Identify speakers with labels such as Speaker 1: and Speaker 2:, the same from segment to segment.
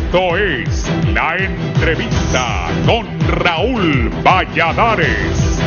Speaker 1: Esto es La Entrevista con Raúl Valladares.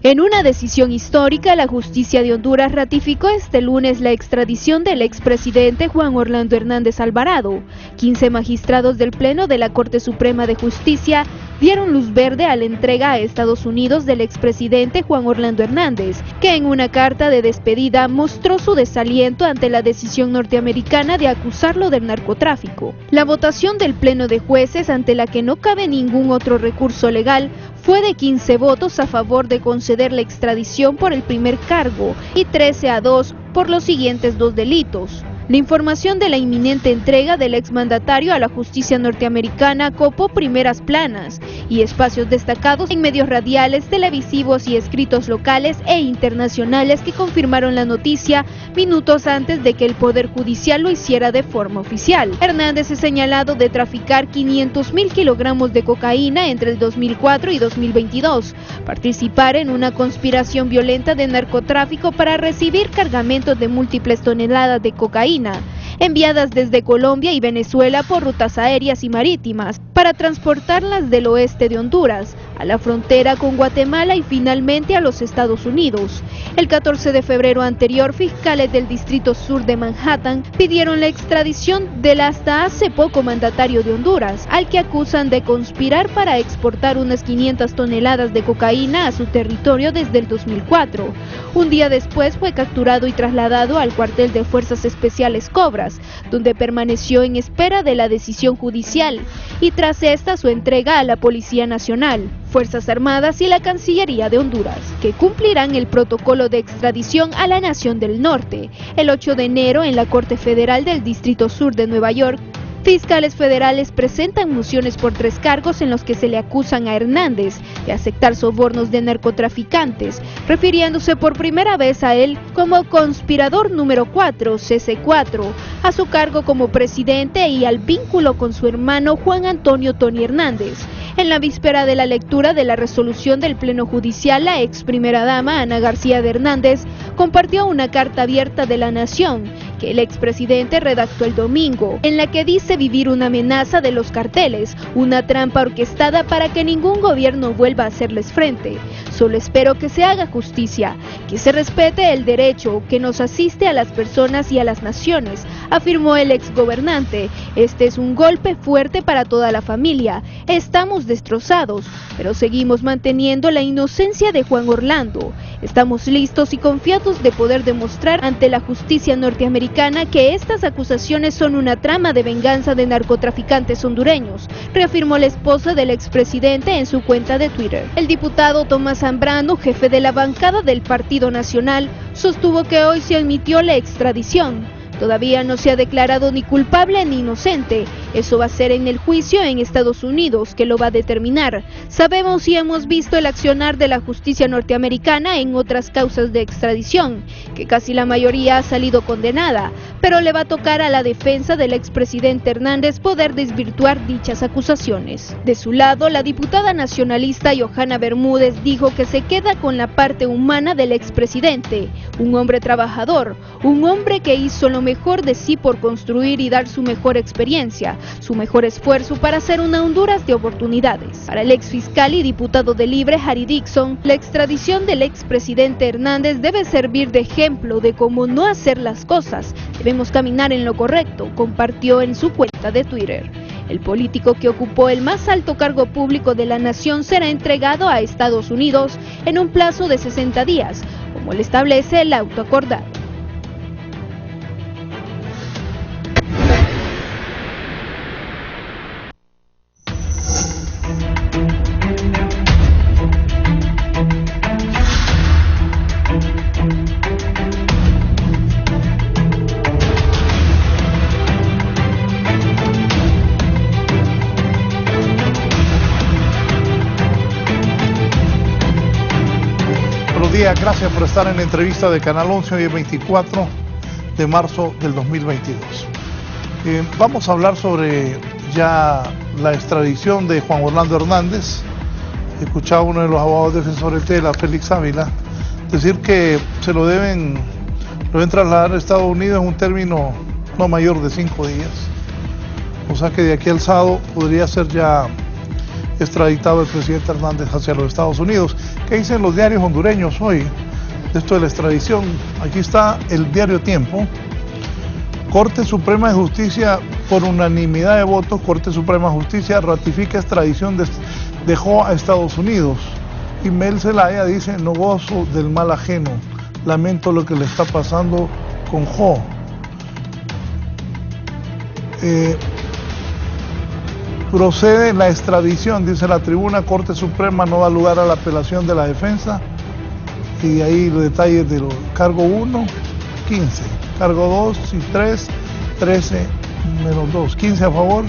Speaker 2: En una decisión histórica, la justicia de Honduras ratificó este lunes la extradición del expresidente Juan Orlando Hernández Alvarado. 15 magistrados del Pleno de la Corte Suprema de Justicia dieron luz verde a la entrega a Estados Unidos del expresidente Juan Orlando Hernández, que en una carta de despedida mostró su desaliento ante la decisión norteamericana de acusarlo del narcotráfico. La votación del Pleno de Jueces, ante la que no cabe ningún otro recurso legal, fue de 15 votos a favor de conceder la extradición por el primer cargo y 13-2 por los siguientes dos delitos. La información de la inminente entrega del exmandatario a la justicia norteamericana copó primeras planas y espacios destacados en medios radiales, televisivos y escritos locales e internacionales que confirmaron la noticia minutos antes de que el Poder Judicial lo hiciera de forma oficial. Hernández es señalado de traficar 500.000 kilogramos de cocaína entre el 2004 y 2022, participar en una conspiración violenta de narcotráfico para recibir cargamentos de múltiples toneladas de cocaína, enviadas desde Colombia y Venezuela por rutas aéreas y marítimas, para transportarlas del oeste de Honduras a la frontera con Guatemala y finalmente a los Estados Unidos. El 14 de febrero anterior, fiscales del Distrito Sur de Manhattan pidieron la extradición del hasta hace poco mandatario de Honduras, al que acusan de conspirar para exportar unas 500 toneladas de cocaína a su territorio desde el 2004. Un día después fue capturado y trasladado al cuartel de Fuerzas Especiales Cobras, donde permaneció en espera de la decisión judicial y tras esta su entrega a la Policía Nacional, Fuerzas Armadas y la Cancillería de Honduras, que cumplirán el protocolo de extradición a la Nación del Norte. El 8 de enero, en la Corte Federal del Distrito Sur de Nueva York, fiscales federales presentan mociones por 3 cargos en los que se le acusan a Hernández de aceptar sobornos de narcotraficantes, refiriéndose por primera vez a él como conspirador número 4, CC4, a su cargo como presidente y al vínculo con su hermano Juan Antonio Tony Hernández. En la víspera de la lectura de la resolución del Pleno Judicial, la ex primera dama Ana García de Hernández compartió una carta abierta de La Nación que el expresidente redactó el domingo, en la que dice vivir una amenaza de los carteles, una trampa orquestada para que ningún gobierno vuelva a hacerles frente. Solo espero que se haga justicia, que se respete el derecho que nos asiste a las personas y a las naciones, afirmó el exgobernante. Este es un golpe fuerte para toda la familia. Estamos destrozados, pero seguimos manteniendo la inocencia de Juan Orlando. Estamos listos y confiados de poder demostrar ante la justicia norteamericana que estas acusaciones son una trama de venganza de narcotraficantes hondureños, reafirmó la esposa del expresidente en su cuenta de Twitter. El diputado Tomás Zambrano, jefe de la bancada del Partido Nacional, sostuvo que hoy se admitió la extradición. Todavía no se ha declarado ni culpable ni inocente. Eso va a ser en el juicio en Estados Unidos que lo va a determinar. Sabemos y hemos visto el accionar de la justicia norteamericana en otras causas de extradición, que casi la mayoría ha salido condenada, pero le va a tocar a la defensa del expresidente Hernández poder desvirtuar dichas acusaciones. De su lado, la diputada nacionalista Johanna Bermúdez dijo que se queda con la parte humana del expresidente, un hombre trabajador, un hombre que hizo lo mejor de sí por construir y dar su mejor experiencia, su mejor esfuerzo para hacer una Honduras de oportunidades. Para el exfiscal y diputado de Libre, Harry Dixon, la extradición del expresidente Hernández debe servir de ejemplo de cómo no hacer las cosas. Debemos caminar en lo correcto, compartió en su cuenta de Twitter. El político que ocupó el más alto cargo público de la nación será entregado a Estados Unidos en un plazo de 60 días, como le establece el auto acordado.
Speaker 3: Gracias por estar en la entrevista de Canal 11 hoy el 24 de marzo del 2022. Vamos a hablar sobre ya la extradición de Juan Orlando Hernández. Escuchaba uno de los abogados defensores de la Félix Ávila decir que se lo deben trasladar a Estados Unidos, es un término no mayor de 5 días. O sea que de aquí al sábado podría ser ya extraditado el presidente Hernández hacia los Estados Unidos. ¿Qué dicen los diarios hondureños hoy de esto de la extradición? Aquí está el diario Tiempo. Corte Suprema de Justicia, por unanimidad de votos, Corte Suprema de Justicia ratifica extradición de Jo a Estados Unidos. Y Mel Zelaya dice: no gozo del mal ajeno, lamento lo que le está pasando con Jo. Procede la extradición, dice la tribuna. Corte Suprema no da lugar a la apelación de la defensa. Y ahí los detalles de los cargo 1, 15, cargo 2 y 3, 13 menos 2, 15 a favor,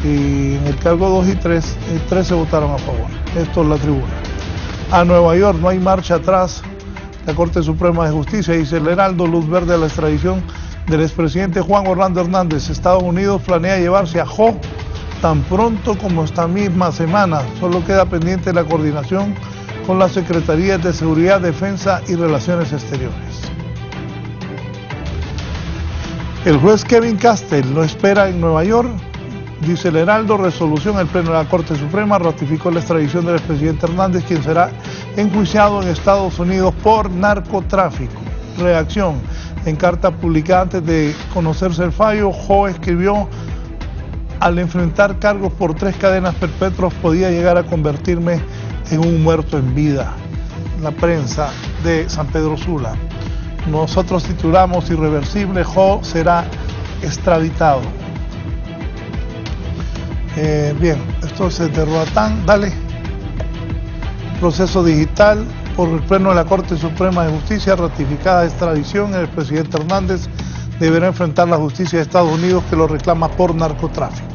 Speaker 3: y en el cargo 2 y 3, 13 votaron a favor. Esto es la tribuna. A Nueva York, no hay marcha atrás. La Corte Suprema de Justicia dice: el Heraldo, luz verde a la extradición del expresidente Juan Orlando Hernández. Estados Unidos planea llevarse a Jo tan pronto como esta misma semana. Solo queda pendiente la coordinación con las Secretarías de Seguridad, Defensa y Relaciones Exteriores. El juez Kevin Castell lo espera en Nueva York. Dice el Heraldo: resolución, el Pleno de la Corte Suprema ratificó la extradición del expresidente Hernández, quien será enjuiciado en Estados Unidos por narcotráfico. Reacción: en carta publicada antes de conocerse el fallo, Jo escribió: al enfrentar cargos por 3 cadenas perpetuas podía llegar a convertirme en un muerto en vida. La prensa de San Pedro Sula. Nosotros titulamos: irreversible, Jo será extraditado. Bien, esto es de Roatán. Dale. Proceso digital. Por el Pleno de la Corte Suprema de Justicia, ratificada extradición, el presidente Hernández deberá enfrentar la justicia de Estados Unidos, que lo reclama por narcotráfico.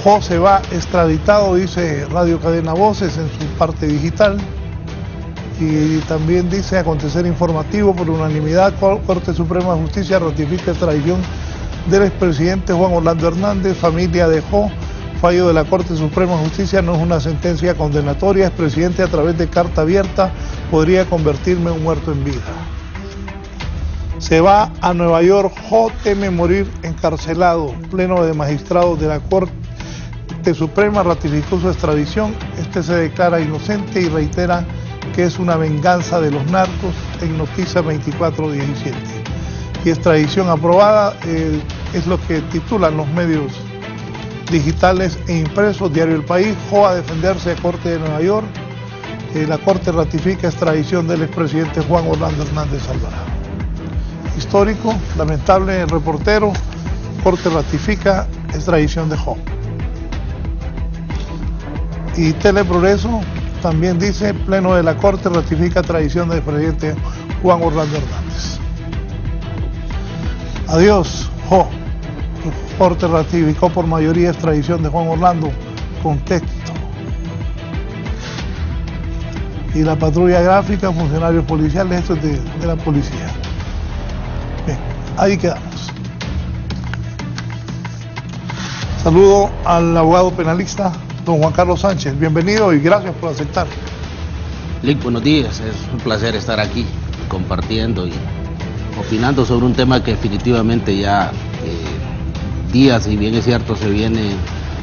Speaker 3: Jo se va extraditado, dice Radio Cadena Voces en su parte digital. Y también dice: acontecer informativo, por unanimidad, Corte Suprema de Justicia ratifica extradición del expresidente Juan Orlando Hernández, familia de Jo. Fallo de la Corte Suprema de Justicia no es una sentencia condenatoria. Expresidente, a través de carta abierta, podría convertirme en un muerto en vida. Se va a Nueva York. Jo teme morir encarcelado. Pleno de magistrados de la Corte Suprema ratificó su extradición. Este se declara inocente y reitera que es una venganza de los narcos, en Noticia 24/17. Y extradición aprobada, es lo que titulan los medios digitales e impresos. Diario El País: Jo a defenderse de Corte de Nueva York. La Corte ratifica extradición del expresidente Juan Orlando Hernández Alvarado. Histórico, lamentable. El Reportero: Corte ratifica extradición de Jo. Y Teleprogreso también dice: Pleno de la Corte ratifica extradición del presidente Juan Orlando Hernández. Adiós, Jo. Corte ratificó por mayoría extradición de Juan Orlando. Contexto. Y la patrulla gráfica, funcionarios policiales, esto es de la policía. Bien, ahí quedamos. Saludo al abogado penalista, don Juan Carlos Sánchez. Bienvenido y gracias por aceptar.
Speaker 4: Lick, buenos días. Es un placer estar aquí compartiendo y opinando sobre un tema que definitivamente ya días, y bien es cierto, se viene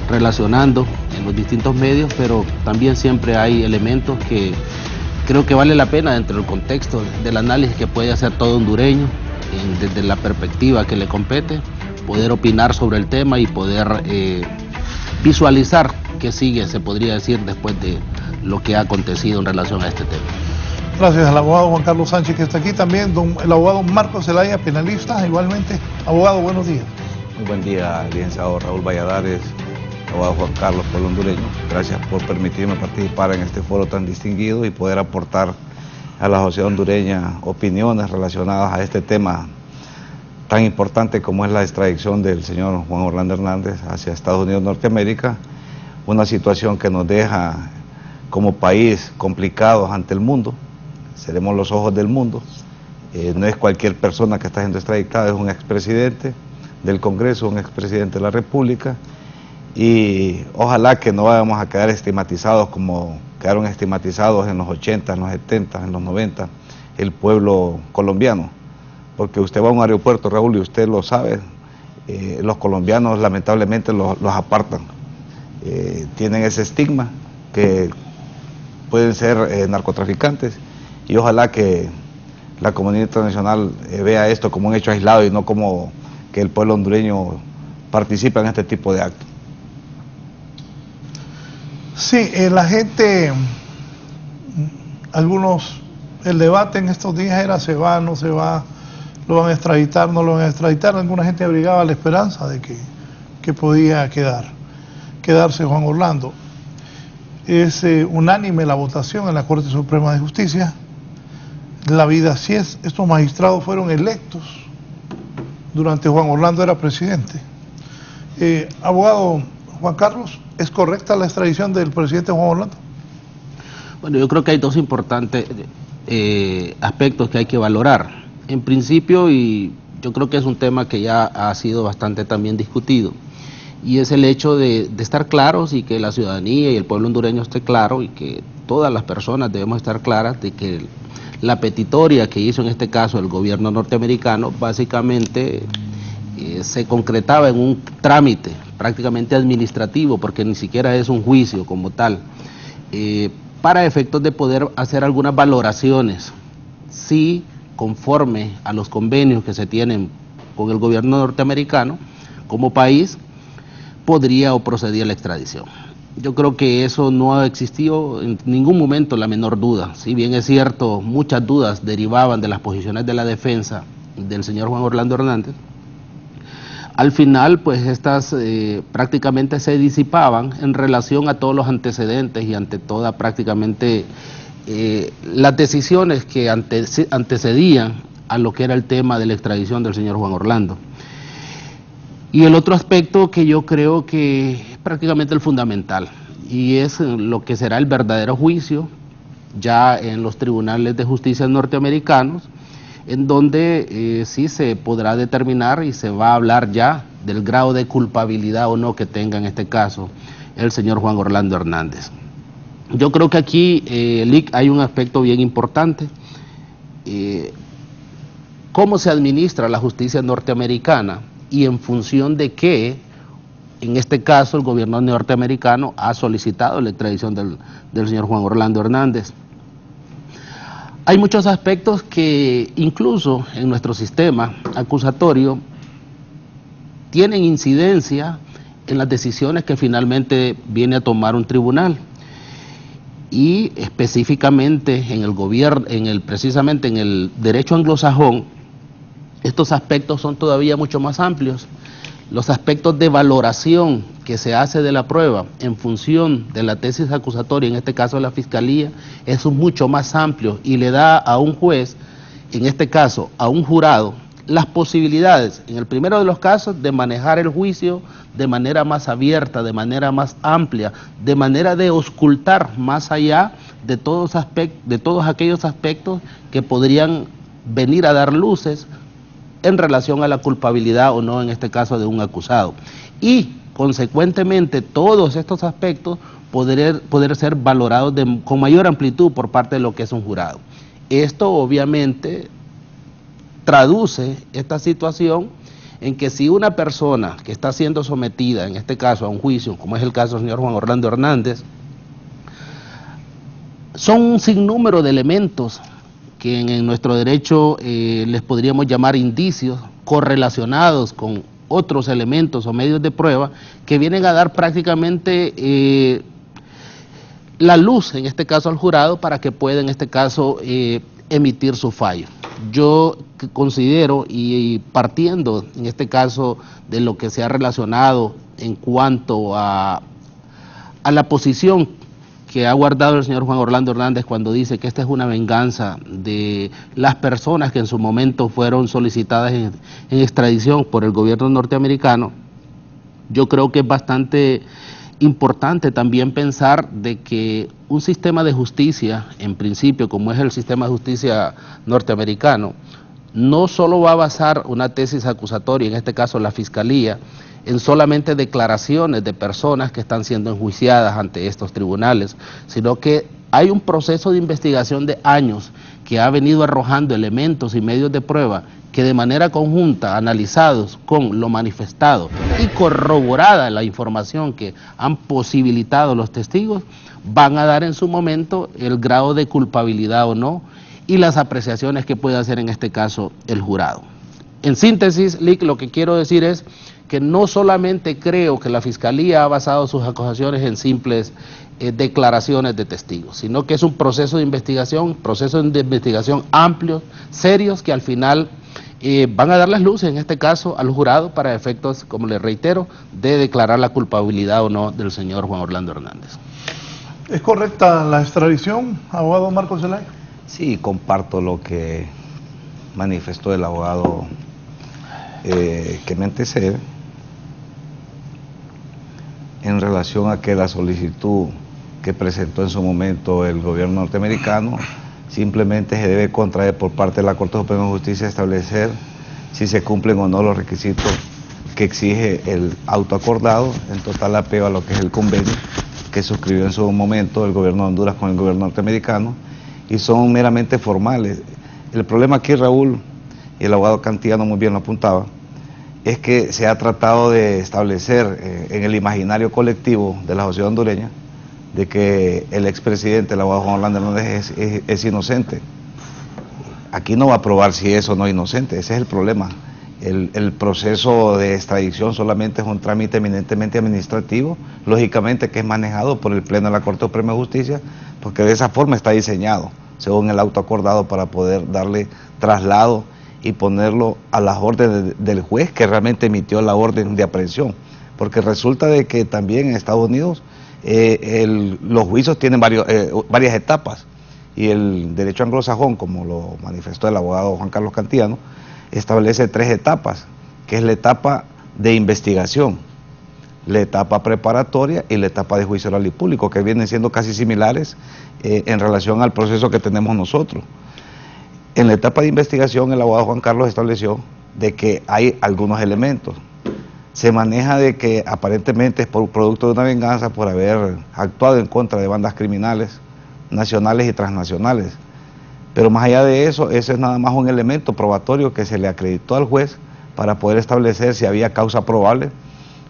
Speaker 4: relacionando en los distintos medios, pero también siempre hay elementos que creo que vale la pena dentro del contexto del análisis que puede hacer todo hondureño, desde la perspectiva que le compete, poder opinar sobre el tema y poder visualizar qué sigue, se podría decir, después de lo que ha acontecido en relación a este tema.
Speaker 3: Gracias al abogado Juan Carlos Sánchez, que está aquí también, el abogado Marcos Zelaya, penalista, igualmente. Abogado, buenos días.
Speaker 5: Muy buen día, licenciado Raúl Valladares, abogado Juan Carlos, pueblo hondureño. Gracias por permitirme participar en este foro tan distinguido y poder aportar a la sociedad hondureña opiniones relacionadas a este tema tan importante como es la extradición del señor Juan Orlando Hernández hacia Estados Unidos, Norteamérica. Una situación que nos deja como país complicados ante el mundo. Seremos los ojos del mundo. No es cualquier persona que está siendo extraditada, es un expresidente del Congreso, un expresidente de la República, y ojalá que no vayamos a quedar estigmatizados como quedaron estigmatizados en los 80, en los 70, en los 90, el pueblo colombiano, porque usted va a un aeropuerto, Raúl, y usted lo sabe, los colombianos lamentablemente los apartan. Tienen ese estigma que pueden ser narcotraficantes, y ojalá que la comunidad internacional vea esto como un hecho aislado y no como que el pueblo hondureño participa en este tipo de actos.
Speaker 3: Sí, la gente, el debate en estos días era se va, no se va, lo van a extraditar, no lo van a extraditar. Alguna gente abrigaba la esperanza de que podía quedarse Juan Orlando. Es unánime la votación en la Corte Suprema de Justicia. La vida así es. Estos magistrados fueron electos durante Juan Orlando era presidente. Abogado Juan Carlos, ¿es correcta la extradición del presidente Juan Orlando?
Speaker 4: Bueno, yo creo que hay dos importantes aspectos que hay que valorar. En principio, y yo creo que es un tema que ya ha sido bastante también discutido, y es el hecho de estar claros y que la ciudadanía y el pueblo hondureño esté claro, y que todas las personas debemos estar claras de que la petitoria que hizo en este caso el gobierno norteamericano básicamente se concretaba en un trámite prácticamente administrativo, porque ni siquiera es un juicio como tal, para efectos de poder hacer algunas valoraciones, si conforme a los convenios que se tienen con el gobierno norteamericano como país, podría o procedía la extradición. Yo creo que eso no ha existido en ningún momento la menor duda. Si bien es cierto, muchas dudas derivaban de las posiciones de la defensa del señor Juan Orlando Hernández, al final pues estas prácticamente se disipaban en relación a todos los antecedentes y ante toda prácticamente las decisiones que antecedían a lo que era el tema de la extradición del señor Juan Orlando. Y el otro aspecto que yo creo que es prácticamente el fundamental, y es lo que será el verdadero juicio ya en los tribunales de justicia norteamericanos, en donde sí se podrá determinar y se va a hablar ya del grado de culpabilidad o no que tenga en este caso el señor Juan Orlando Hernández. Yo creo que aquí, Lick, hay un aspecto bien importante. ¿Cómo se administra la justicia norteamericana y en función de qué, en este caso, el gobierno norteamericano ha solicitado la extradición del señor Juan Orlando Hernández? Hay muchos aspectos que incluso en nuestro sistema acusatorio tienen incidencia en las decisiones que finalmente viene a tomar un tribunal. Y específicamente en el gobierno, precisamente en el derecho anglosajón, estos aspectos son todavía mucho más amplios. Los aspectos de valoración que se hace de la prueba en función de la tesis acusatoria, en este caso de la Fiscalía, es mucho más amplio y le da a un juez, en este caso a un jurado, las posibilidades, en el primero de los casos, de manejar el juicio de manera más abierta, de manera más amplia, de manera de auscultar más allá de todos aquellos aspectos que podrían venir a dar luces en relación a la culpabilidad o no, en este caso, de un acusado. Y, consecuentemente, todos estos aspectos poder ser valorados con mayor amplitud por parte de lo que es un jurado. Esto, obviamente, traduce esta situación en que si una persona que está siendo sometida, en este caso, a un juicio, como es el caso del señor Juan Orlando Hernández, son un sinnúmero de elementos que en nuestro derecho les podríamos llamar indicios correlacionados con otros elementos o medios de prueba que vienen a dar prácticamente la luz, en este caso al jurado, para que pueda en este caso emitir su fallo. Yo considero, y partiendo en este caso de lo que se ha relacionado en cuanto a la posición que ha guardado el señor Juan Orlando Hernández cuando dice que esta es una venganza de las personas que en su momento fueron solicitadas en extradición por el gobierno norteamericano, yo creo que es bastante importante también pensar de que un sistema de justicia, en principio, como es el sistema de justicia norteamericano, no solo va a basar una tesis acusatoria, en este caso la Fiscalía, en solamente declaraciones de personas que están siendo enjuiciadas ante estos tribunales, sino que hay un proceso de investigación de años que ha venido arrojando elementos y medios de prueba que de manera conjunta, analizados con lo manifestado y corroborada la información que han posibilitado los testigos, van a dar en su momento el grado de culpabilidad o no y las apreciaciones que puede hacer en este caso el jurado. En síntesis, Lic, lo que quiero decir es que no solamente creo que la Fiscalía ha basado sus acusaciones en simples declaraciones de testigos, sino que es un proceso de investigación amplios, serios, que al final van a dar las luces, en este caso, al jurado para efectos, como les reitero, de declarar la culpabilidad o no del señor Juan Orlando Hernández.
Speaker 3: ¿Es correcta la extradición, abogado Marcos Zelaya?
Speaker 5: Sí, comparto lo que manifestó el abogado que me antecede en relación a que la solicitud que presentó en su momento el gobierno norteamericano simplemente se debe contraer por parte de la Corte Suprema de Justicia, establecer si se cumplen o no los requisitos que exige el autoacordado, en total apego a lo que es el convenio que suscribió en su momento el gobierno de Honduras con el gobierno norteamericano, y son meramente formales. El problema aquí, Raúl, y el abogado Cantillano muy bien lo apuntaba, es que se ha tratado de establecer en el imaginario colectivo de la sociedad hondureña de que el expresidente, el abogado Juan Orlando Hernández, es inocente. Aquí no va a probar si es o no inocente, ese es el problema. El proceso de extradición solamente es un trámite eminentemente administrativo, lógicamente que es manejado por el Pleno de la Corte Suprema de Justicia, porque de esa forma está diseñado, según el auto acordado, para poder darle traslado y ponerlo a las órdenes del juez que realmente emitió la orden de aprehensión. Porque resulta de que también en Estados Unidos los juicios tienen varias etapas, y el derecho anglosajón, como lo manifestó el abogado Juan Carlos Cantillano, establece 3 etapas, que es la etapa de investigación, la etapa preparatoria y la etapa de juicio oral y público, que vienen siendo casi similares en relación al proceso que tenemos nosotros. En la etapa de investigación, el abogado Juan Carlos estableció de que hay algunos elementos. Se maneja de que aparentemente es por producto de una venganza por haber actuado en contra de bandas criminales nacionales y transnacionales. Pero más allá de eso, ese es nada más un elemento probatorio que se le acreditó al juez para poder establecer si había causa probable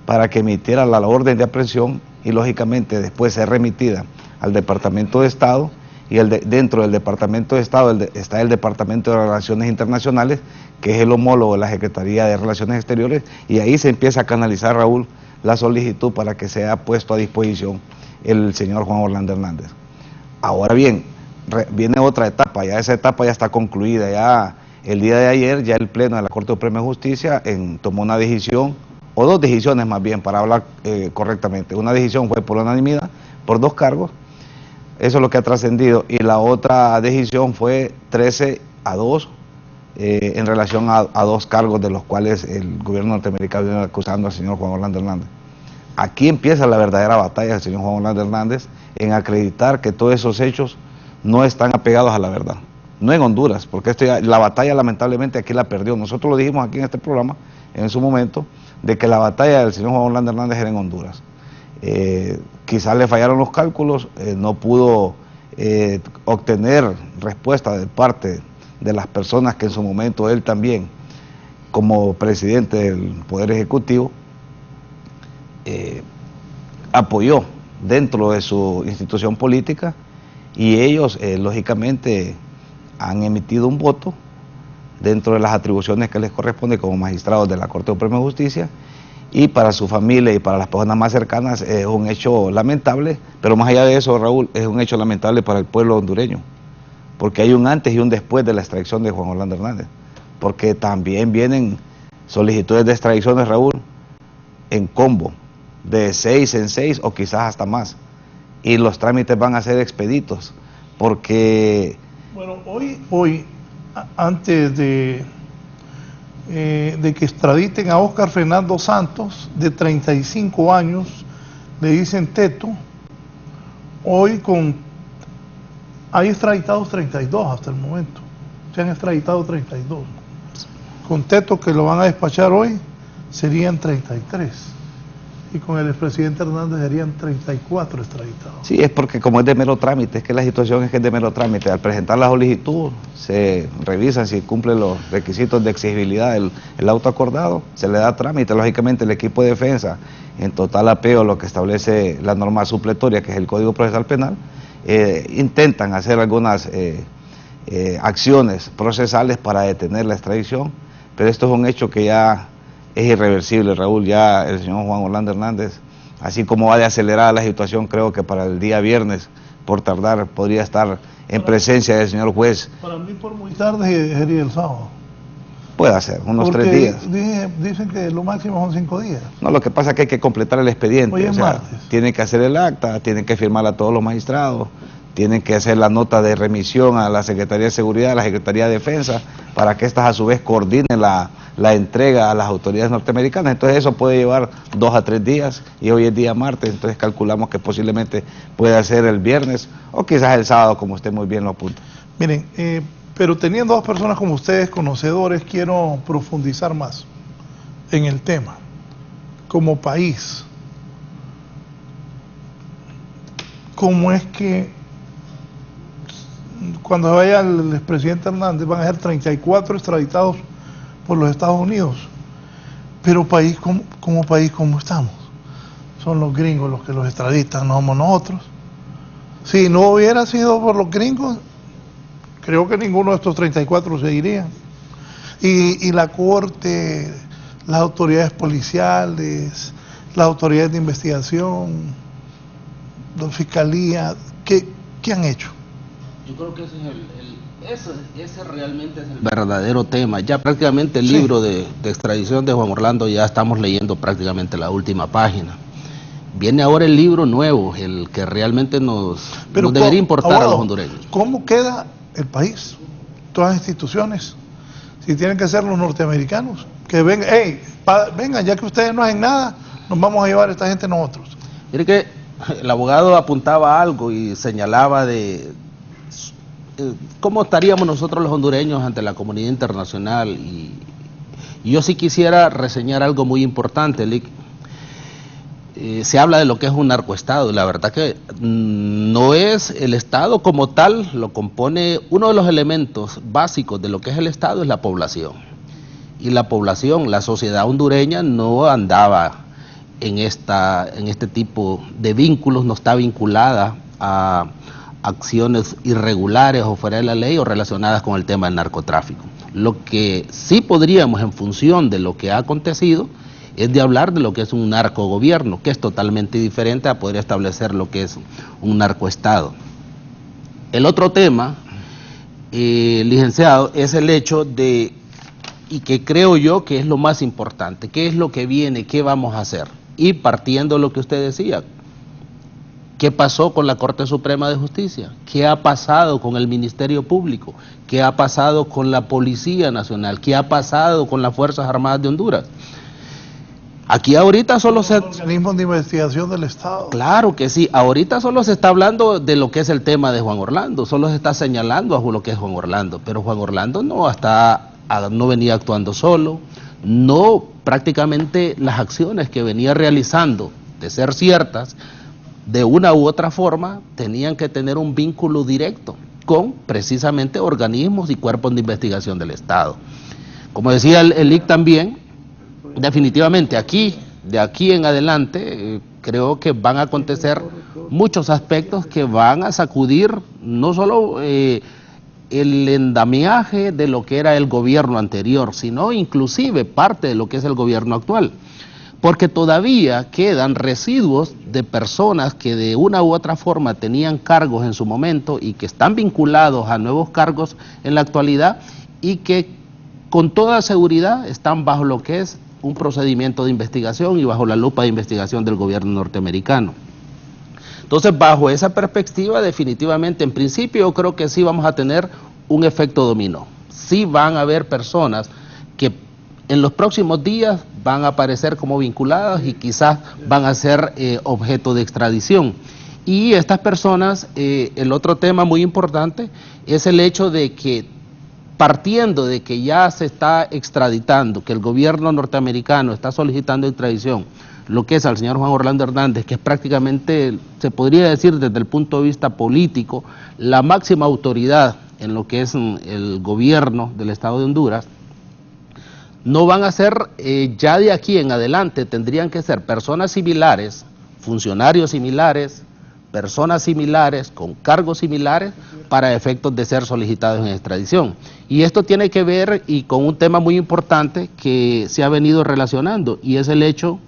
Speaker 5: para que emitiera la orden de aprehensión y lógicamente después ser remitida al Departamento de Estado, y dentro del Departamento de Estado está el Departamento de Relaciones Internacionales, que es el homólogo de la Secretaría de Relaciones Exteriores, y ahí se empieza a canalizar, Raúl, la solicitud para que sea puesto a disposición el señor Juan Orlando Hernández. Ahora bien, viene otra etapa, ya esa etapa ya está concluida, ya el día de ayer ya el Pleno de la Corte Suprema de Justicia tomó una decisión, o 2 decisiones más bien, para hablar correctamente. Una decisión fue por unanimidad, por 2 cargos, eso es lo que ha trascendido, y la otra decisión fue 13-2 en relación a 2 cargos de los cuales el gobierno norteamericano viene acusando al señor Juan Orlando Hernández. Aquí empieza la verdadera batalla del señor Juan Orlando Hernández en acreditar que todos esos hechos no están apegados a la verdad, no en Honduras, porque la batalla lamentablemente aquí la perdió. Nosotros lo dijimos aquí en este programa en su momento, de que la batalla del señor Juan Orlando Hernández era en Honduras. Quizás le fallaron los cálculos, no pudo obtener respuesta de parte de las personas que en su momento él también, como presidente del Poder Ejecutivo, apoyó dentro de su institución política, y ellos lógicamente han emitido un voto dentro de las atribuciones que les corresponde como magistrados de la Corte Suprema de Justicia, y para su familia y para las personas más cercanas es un hecho lamentable, pero más allá de eso, Raúl, es un hecho lamentable para el pueblo hondureño, porque hay un antes y un después de la extradición de Juan Orlando Hernández, porque también vienen solicitudes de extradiciones, Raúl, en combo, de 6 en 6 o quizás hasta más, y los trámites van a ser expeditos, porque...
Speaker 3: Bueno, hoy antes de que extraditen a Óscar Fernando Santos, de 35 años, le dicen Teto, hoy hay extraditados 32 hasta el momento, se han extraditado 32, con Teto, que lo van a despachar hoy, serían 33, Y con el expresidente Hernández serían 34 extraditados.
Speaker 5: Sí, es porque como es de mero trámite, es que la situación es que es de mero trámite. Al presentar la solicitud, se revisan si cumple los requisitos de exigibilidad del auto acordado, se le da trámite. Lógicamente el equipo de defensa, en total apego a lo que establece la norma supletoria, que es el Código Procesal Penal, intentan hacer algunas acciones procesales para detener la extradición, pero esto es un hecho que ya es irreversible, Raúl. Ya el señor Juan Orlando Hernández, así como va de acelerada la situación, creo que para el día viernes, por tardar, podría estar en presencia del señor juez.
Speaker 3: Para mí por muy tarde sería el sábado.
Speaker 5: Puede ser, unos
Speaker 3: Porque
Speaker 5: 3 días.
Speaker 3: Dicen que lo máximo son 5 días.
Speaker 5: No, lo que pasa es que hay que completar el expediente.
Speaker 3: Hoy es martes.
Speaker 5: Tienen que hacer el acta, tienen que firmarla a todos los magistrados, tienen que hacer la nota de remisión a la Secretaría de Seguridad, a la Secretaría de Defensa, para que éstas a su vez coordinen la entrega a las autoridades norteamericanas. Entonces eso puede llevar 2 a 3 días, y hoy es día martes, entonces calculamos que posiblemente pueda ser el viernes o quizás el sábado, como usted muy bien lo apunta.
Speaker 3: Miren, pero teniendo 2 personas como ustedes, conocedores, quiero profundizar más en el tema. Como país, ¿cómo es que cuando vaya el expresidente Hernández van a ser 34 extraditados por los Estados Unidos? Pero país como país, ¿cómo estamos? Son los gringos los que los extraditan, no somos nosotros. Si no hubiera sido por los gringos, creo que ninguno de estos 34 se iría. Y la Corte, las autoridades policiales, las autoridades de investigación, la Fiscalía, ¿qué han hecho?
Speaker 4: Yo creo que ese realmente es el verdadero tema. Ya prácticamente el libro de extradición de Juan Orlando ya estamos leyendo prácticamente la última página. Viene ahora el libro nuevo, el que realmente nos debería importar a los hondureños.
Speaker 3: ¿Cómo queda el país? Todas las instituciones, si tienen que ser los norteamericanos, que vengan, vengan, ya que ustedes no hacen nada, nos vamos a llevar a esta gente nosotros.
Speaker 4: Mire que el abogado apuntaba algo y señalaba de cómo estaríamos nosotros los hondureños ante la comunidad internacional, y yo sí quisiera reseñar algo muy importante, Lick. Se habla de lo que es un narcoestado, y la verdad que no es el Estado como tal, lo compone uno de los elementos básicos de lo que es el Estado, es la población. Y la población, la sociedad hondureña no andaba en este tipo de vínculos, no está vinculada a acciones irregulares o fuera de la ley o relacionadas con el tema del narcotráfico. Lo que sí podríamos, en función de lo que ha acontecido, es de hablar de lo que es un narcogobierno, que es totalmente diferente a poder establecer lo que es un narcoestado. El otro tema, licenciado, es el hecho de, y que creo yo que es lo más importante, qué es lo que viene, qué vamos a hacer. Y partiendo de lo que usted decía, ¿qué pasó con la Corte Suprema de Justicia? ¿Qué ha pasado con el Ministerio Público? ¿Qué ha pasado con la Policía Nacional? ¿Qué ha pasado con las Fuerzas Armadas de Honduras? Aquí ahorita solo se...
Speaker 3: organismos de investigación del Estado.
Speaker 4: Claro que sí, ahorita solo se está hablando de lo que es el tema de Juan Orlando, solo se está señalando a lo que es Juan Orlando, pero Juan Orlando no venía actuando solo, no, prácticamente las acciones que venía realizando, de ser ciertas, de una u otra forma, tenían que tener un vínculo directo con precisamente organismos y cuerpos de investigación del Estado. Como decía el IC también, definitivamente de aquí en adelante, creo que van a acontecer muchos aspectos que van a sacudir no solo el endamiaje de lo que era el gobierno anterior, sino inclusive parte de lo que es el gobierno actual. Porque todavía quedan residuos de personas que de una u otra forma tenían cargos en su momento y que están vinculados a nuevos cargos en la actualidad y que con toda seguridad están bajo lo que es un procedimiento de investigación y bajo la lupa de investigación del gobierno norteamericano. Entonces, bajo esa perspectiva, definitivamente, en principio, yo creo que sí vamos a tener un efecto dominó. Sí van a haber personas que en los próximos días van a aparecer como vinculadas y quizás van a ser objeto de extradición. Y estas personas, el otro tema muy importante es el hecho de que, partiendo de que ya se está extraditando, que el gobierno norteamericano está solicitando extradición lo que es al señor Juan Orlando Hernández, que es prácticamente, se podría decir desde el punto de vista político, la máxima autoridad en lo que es el gobierno del Estado de Honduras, no van a ser, ya de aquí en adelante, tendrían que ser personas similares, funcionarios similares, personas similares, con cargos similares, para efectos de ser solicitados en extradición. Y esto tiene que ver y con un tema muy importante que se ha venido relacionando, y es el hecho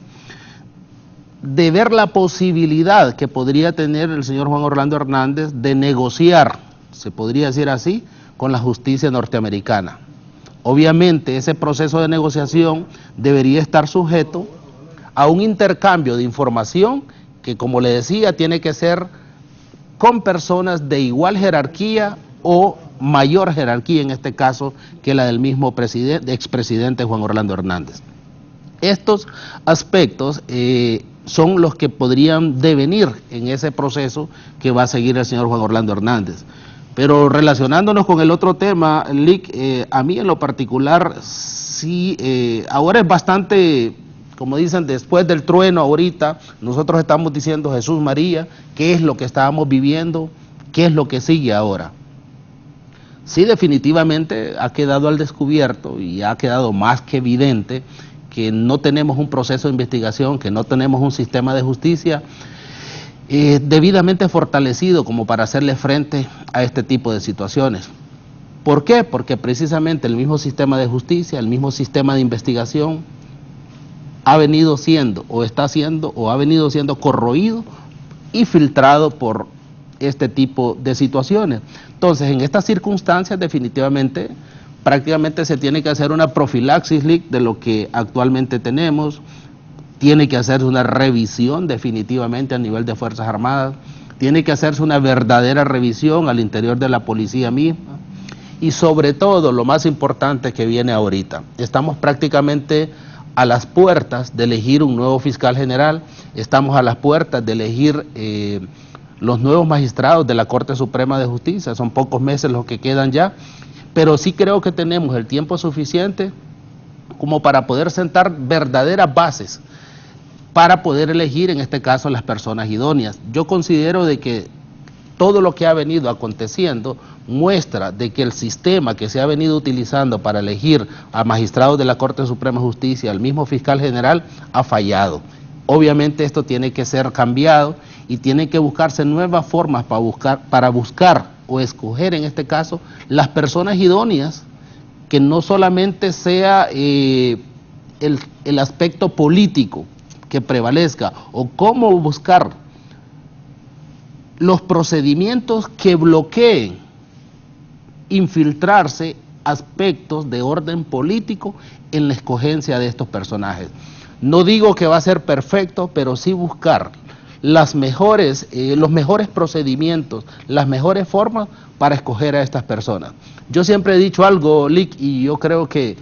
Speaker 4: de ver la posibilidad que podría tener el señor Juan Orlando Hernández de negociar, se podría decir así, con la justicia norteamericana. Obviamente ese proceso de negociación debería estar sujeto a un intercambio de información que, como le decía, tiene que ser con personas de igual jerarquía o mayor jerarquía, en este caso, que la del mismo expresidente Juan Orlando Hernández. Estos aspectos son los que podrían devenir en ese proceso que va a seguir el señor Juan Orlando Hernández. Pero relacionándonos con el otro tema, Lick, a mí en lo particular, sí, ahora es bastante, como dicen, después del trueno ahorita, nosotros estamos diciendo, Jesús María, ¿qué es lo que estábamos viviendo? ¿Qué es lo que sigue ahora? Sí, definitivamente ha quedado al descubierto y ha quedado más que evidente que no tenemos un proceso de investigación, que no tenemos un sistema de justicia debidamente fortalecido como para hacerle frente a este tipo de situaciones. ¿Por qué? Porque precisamente el mismo sistema de justicia, el mismo sistema de investigación ha venido siendo o está siendo o ha venido siendo corroído y filtrado por este tipo de situaciones. Entonces, en estas circunstancias definitivamente prácticamente se tiene que hacer una profilaxis de lo que actualmente tenemos. Tiene que hacerse una revisión definitivamente a nivel de Fuerzas Armadas, tiene que hacerse una verdadera revisión al interior de la policía misma y sobre todo lo más importante que viene ahorita. Estamos prácticamente a las puertas de elegir un nuevo fiscal general, estamos a las puertas de elegir los nuevos magistrados de la Corte Suprema de Justicia, son pocos meses los que quedan ya, pero sí creo que tenemos el tiempo suficiente como para poder sentar verdaderas bases para poder elegir, en este caso, las personas idóneas. Yo considero de que todo lo que ha venido aconteciendo muestra de que el sistema que se ha venido utilizando para elegir a magistrados de la Corte Suprema de Justicia, al mismo fiscal general, ha fallado. Obviamente esto tiene que ser cambiado y tienen que buscarse nuevas formas para buscar o escoger, en este caso, las personas idóneas, que no solamente sea el aspecto político que prevalezca, o cómo buscar los procedimientos que bloqueen infiltrarse aspectos de orden político en la escogencia de estos personajes. No digo que va a ser perfecto, pero sí buscar los mejores procedimientos, las mejores formas para escoger a estas personas. Yo siempre he dicho algo, Lick, y yo creo que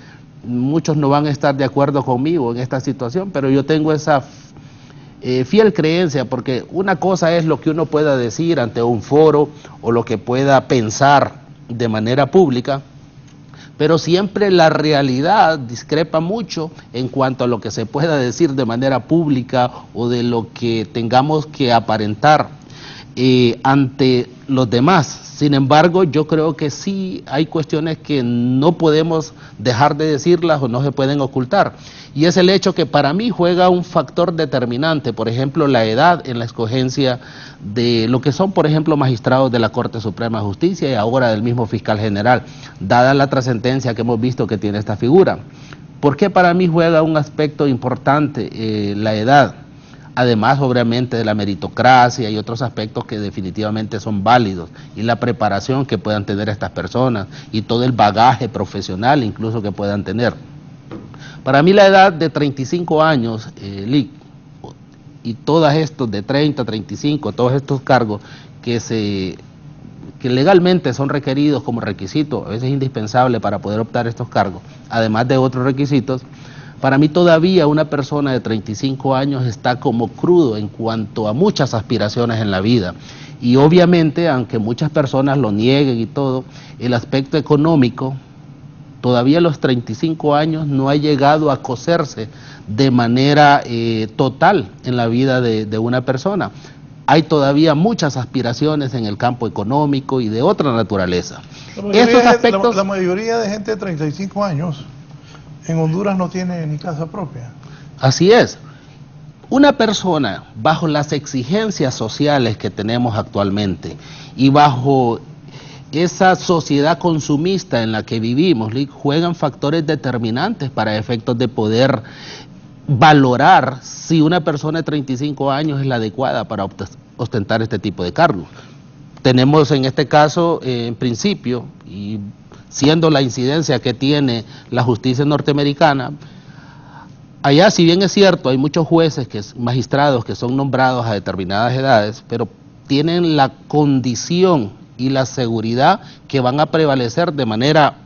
Speaker 4: muchos no van a estar de acuerdo conmigo en esta situación, pero yo tengo esa fiel creencia, porque una cosa es lo que uno pueda decir ante un foro o lo que pueda pensar de manera pública, pero siempre la realidad discrepa mucho en cuanto a lo que se pueda decir de manera pública o de lo que tengamos que aparentar ante los demás. Sin embargo, yo creo que sí hay cuestiones que no podemos dejar de decirlas o no se pueden ocultar. Y es el hecho que para mí juega un factor determinante, por ejemplo, la edad en la escogencia de lo que son, por ejemplo, magistrados de la Corte Suprema de Justicia y ahora del mismo fiscal general, dada la trascendencia que hemos visto que tiene esta figura. ¿Por qué para mí juega un aspecto importante la edad? Además, obviamente, de la meritocracia y otros aspectos que definitivamente son válidos, y la preparación que puedan tener estas personas y todo el bagaje profesional incluso que puedan tener. Para mí la edad de 35 años, Lick, y todos estos de 30, 35, todos estos cargos que legalmente son requeridos como requisito, a veces indispensable para poder optar estos cargos, además de otros requisitos, para mí todavía una persona de 35 años está como crudo en cuanto a muchas aspiraciones en la vida. Y obviamente, aunque muchas personas lo nieguen y todo, el aspecto económico todavía los 35 años no ha llegado a coserse de manera total en la vida de una persona. Hay todavía muchas aspiraciones en el campo económico y de otra naturaleza.
Speaker 3: La mayoría de gente de 35 años en Honduras no tiene ni casa propia.
Speaker 4: Así es. Una persona bajo las exigencias sociales que tenemos actualmente y bajo esa sociedad consumista en la que vivimos, juegan factores determinantes para efectos de poder valorar si una persona de 35 años es la adecuada para ostentar este tipo de cargos. Tenemos en este caso, en principio, y siendo la incidencia que tiene la justicia norteamericana, allá, si bien es cierto, hay muchos jueces, magistrados que son nombrados a determinadas edades, pero tienen la condición y la seguridad que van a prevalecer de manera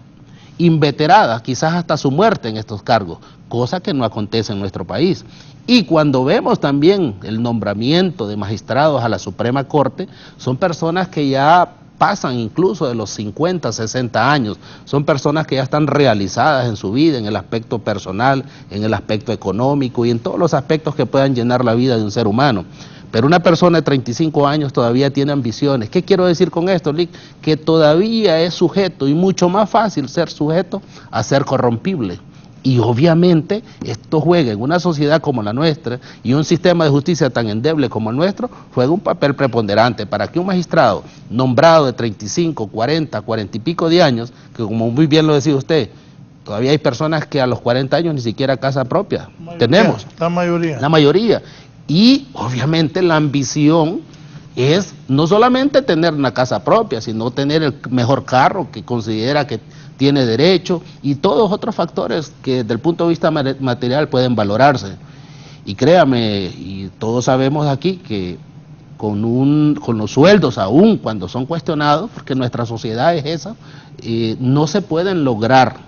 Speaker 4: inveterada, quizás hasta su muerte en estos cargos, cosa que no acontece en nuestro país. Y cuando vemos también el nombramiento de magistrados a la Suprema Corte, son personas que ya pasan incluso de los 50, 60 años, son personas que ya están realizadas en su vida, en el aspecto personal, en el aspecto económico y en todos los aspectos que puedan llenar la vida de un ser humano. Pero una persona de 35 años todavía tiene ambiciones. ¿Qué quiero decir con esto, Lick? Que todavía es sujeto, y mucho más fácil ser sujeto a ser corrompible. Y obviamente esto juega en una sociedad como la nuestra y un sistema de justicia tan endeble como el nuestro, juega un papel preponderante para que un magistrado nombrado de 35, 40, 40 y pico de años, que como muy bien lo decía usted, todavía hay personas que a los 40 años ni siquiera casa propia tenemos.
Speaker 3: La mayoría.
Speaker 4: La mayoría. Y obviamente la ambición es no solamente tener una casa propia, sino tener el mejor carro que considera que tiene derecho y todos otros factores que desde el punto de vista material pueden valorarse. Y créame, y todos sabemos aquí que con los sueldos, aún cuando son cuestionados, porque nuestra sociedad es esa, no se pueden lograr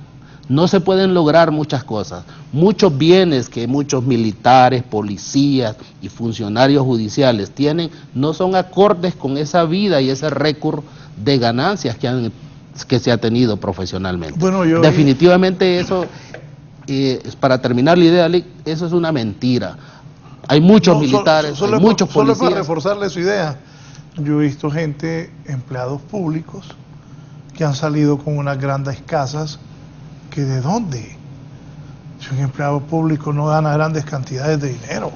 Speaker 4: muchas cosas. Muchos bienes que muchos militares, policías y funcionarios judiciales tienen no son acordes con esa vida y ese récord de ganancias que se ha tenido profesionalmente.
Speaker 3: Bueno,
Speaker 4: definitivamente eso, para terminar la idea, eso es una mentira. Hay muchos militares, hay muchos policías.
Speaker 3: Solo para reforzarle su idea, yo he visto gente, empleados públicos, que han salido con unas grandes casas, que ¿de dónde? Si un empleado público no gana grandes cantidades de dinero.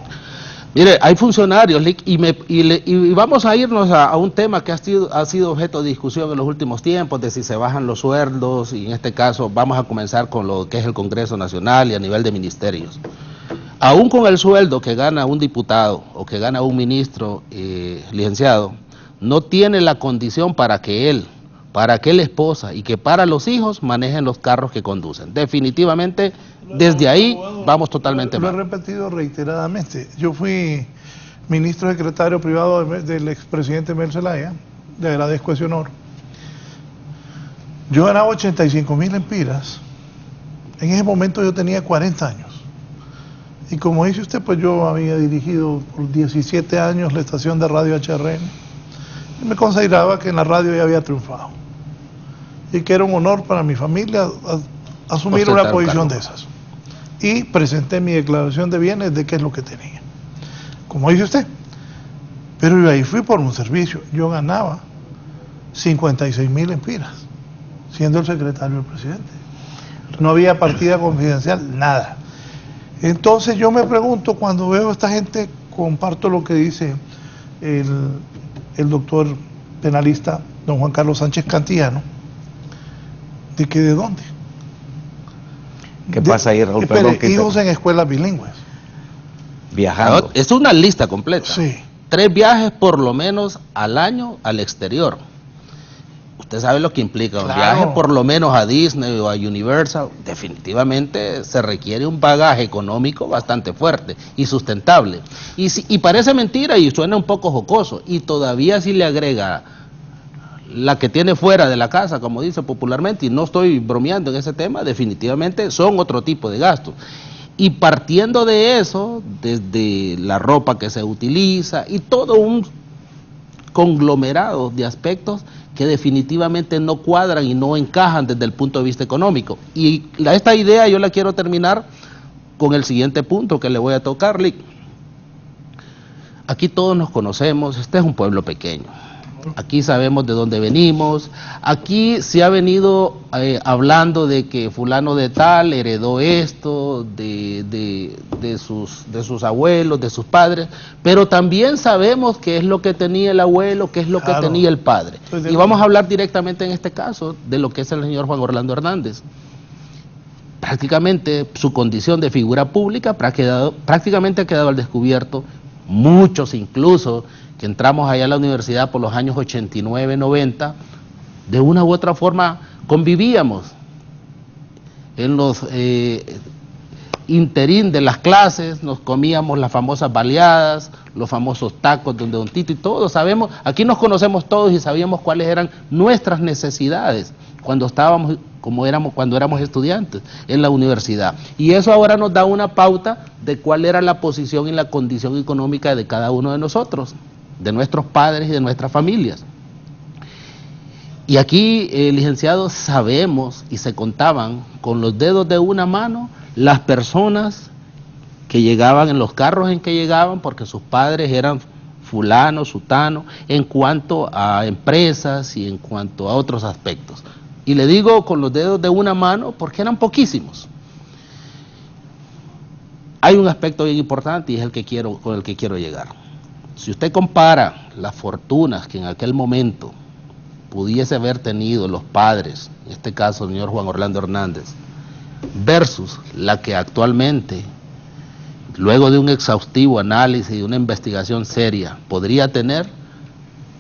Speaker 4: Mire, hay funcionarios, y vamos a irnos a un tema que ha sido objeto de discusión en los últimos tiempos, de si se bajan los sueldos, y en este caso vamos a comenzar con lo que es el Congreso Nacional y a nivel de ministerios. Aún con el sueldo que gana un diputado o que gana un ministro licenciado, no tiene la condición para que la esposa y que para los hijos manejen los carros que conducen. Definitivamente, desde ahí vamos totalmente mal.
Speaker 3: Lo he repetido reiteradamente. Yo fui ministro secretario privado del expresidente Mel Zelaya, le agradezco ese honor. Yo ganaba 85,000 lempiras. En ese momento yo tenía 40 años. Y como dice usted, pues yo había dirigido por 17 años la estación de radio HRN. Y me consideraba que en la radio ya había triunfado. Y que era un honor para mi familia asumir una posición de esas. Y presenté mi declaración de bienes de qué es lo que tenía. Como dice usted. Pero yo ahí fui por un servicio. Yo ganaba 56,000 lempiras, siendo el secretario del presidente. No había partida confidencial, nada. Entonces yo me pregunto, cuando veo a esta gente, comparto lo que dice el doctor penalista don Juan Carlos Sánchez Cantillano, de que ¿de dónde?
Speaker 5: ¿Qué pasa ahí, Raúl?
Speaker 3: Hijos en escuelas bilingües.
Speaker 5: Viajando.
Speaker 4: Es una lista completa.
Speaker 3: Sí.
Speaker 4: 3 viajes por lo menos al año al exterior. Usted sabe lo que implica un viaje por lo menos a Disney o a Universal. Definitivamente se requiere un bagaje económico bastante fuerte y sustentable. Y parece mentira y suena un poco jocoso. Y todavía si le agrega la que tiene fuera de la casa, como dice popularmente, y no estoy bromeando en ese tema, definitivamente son otro tipo de gastos. Y partiendo de eso, desde la ropa que se utiliza y todo un conglomerado de aspectos que definitivamente no cuadran y no encajan desde el punto de vista económico. Y esta idea yo la quiero terminar con el siguiente punto que le voy a tocar, Lick. Aquí todos nos conocemos, este es un pueblo pequeño. Aquí sabemos de dónde venimos, aquí se ha venido hablando de que fulano de tal heredó esto de sus abuelos, de sus padres, pero también sabemos qué es lo que tenía el abuelo, qué es lo que tenía el padre. Y vamos a hablar directamente en este caso de lo que es el señor Juan Orlando Hernández. Prácticamente su condición de figura pública prácticamente ha quedado al descubierto. Muchos incluso que entramos allá a la universidad por los años 89, 90, de una u otra forma convivíamos en los interín de las clases, nos comíamos las famosas baleadas, los famosos tacos donde Don Tito y todos sabemos, aquí nos conocemos todos y sabíamos cuáles eran nuestras necesidades cuando estábamos, cuando éramos estudiantes en la universidad. Y eso ahora nos da una pauta de cuál era la posición y la condición económica de cada uno de nosotros, de nuestros padres y de nuestras familias. Y aquí, licenciados, sabemos y se contaban con los dedos de una mano las personas que llegaban en los carros en que llegaban porque sus padres eran fulano, sutano, en cuanto a empresas y en cuanto a otros aspectos. Y le digo con los dedos de una mano porque eran poquísimos. Hay un aspecto bien importante y es con el que quiero llegar. Si usted compara las fortunas que en aquel momento pudiese haber tenido los padres, en este caso el señor Juan Orlando Hernández, versus la que actualmente, luego de un exhaustivo análisis y una investigación seria, podría tener,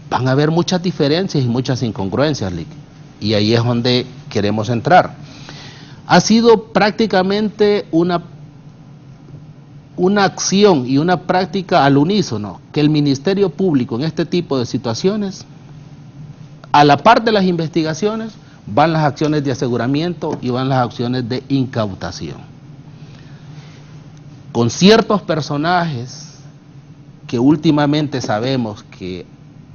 Speaker 4: van a haber muchas diferencias y muchas incongruencias, Lick. Y ahí es donde queremos entrar. Ha sido prácticamente una acción y una práctica al unísono que el Ministerio Público en este tipo de situaciones, a la par de las investigaciones, van las acciones de aseguramiento y van las acciones de incautación. Con ciertos personajes que últimamente sabemos que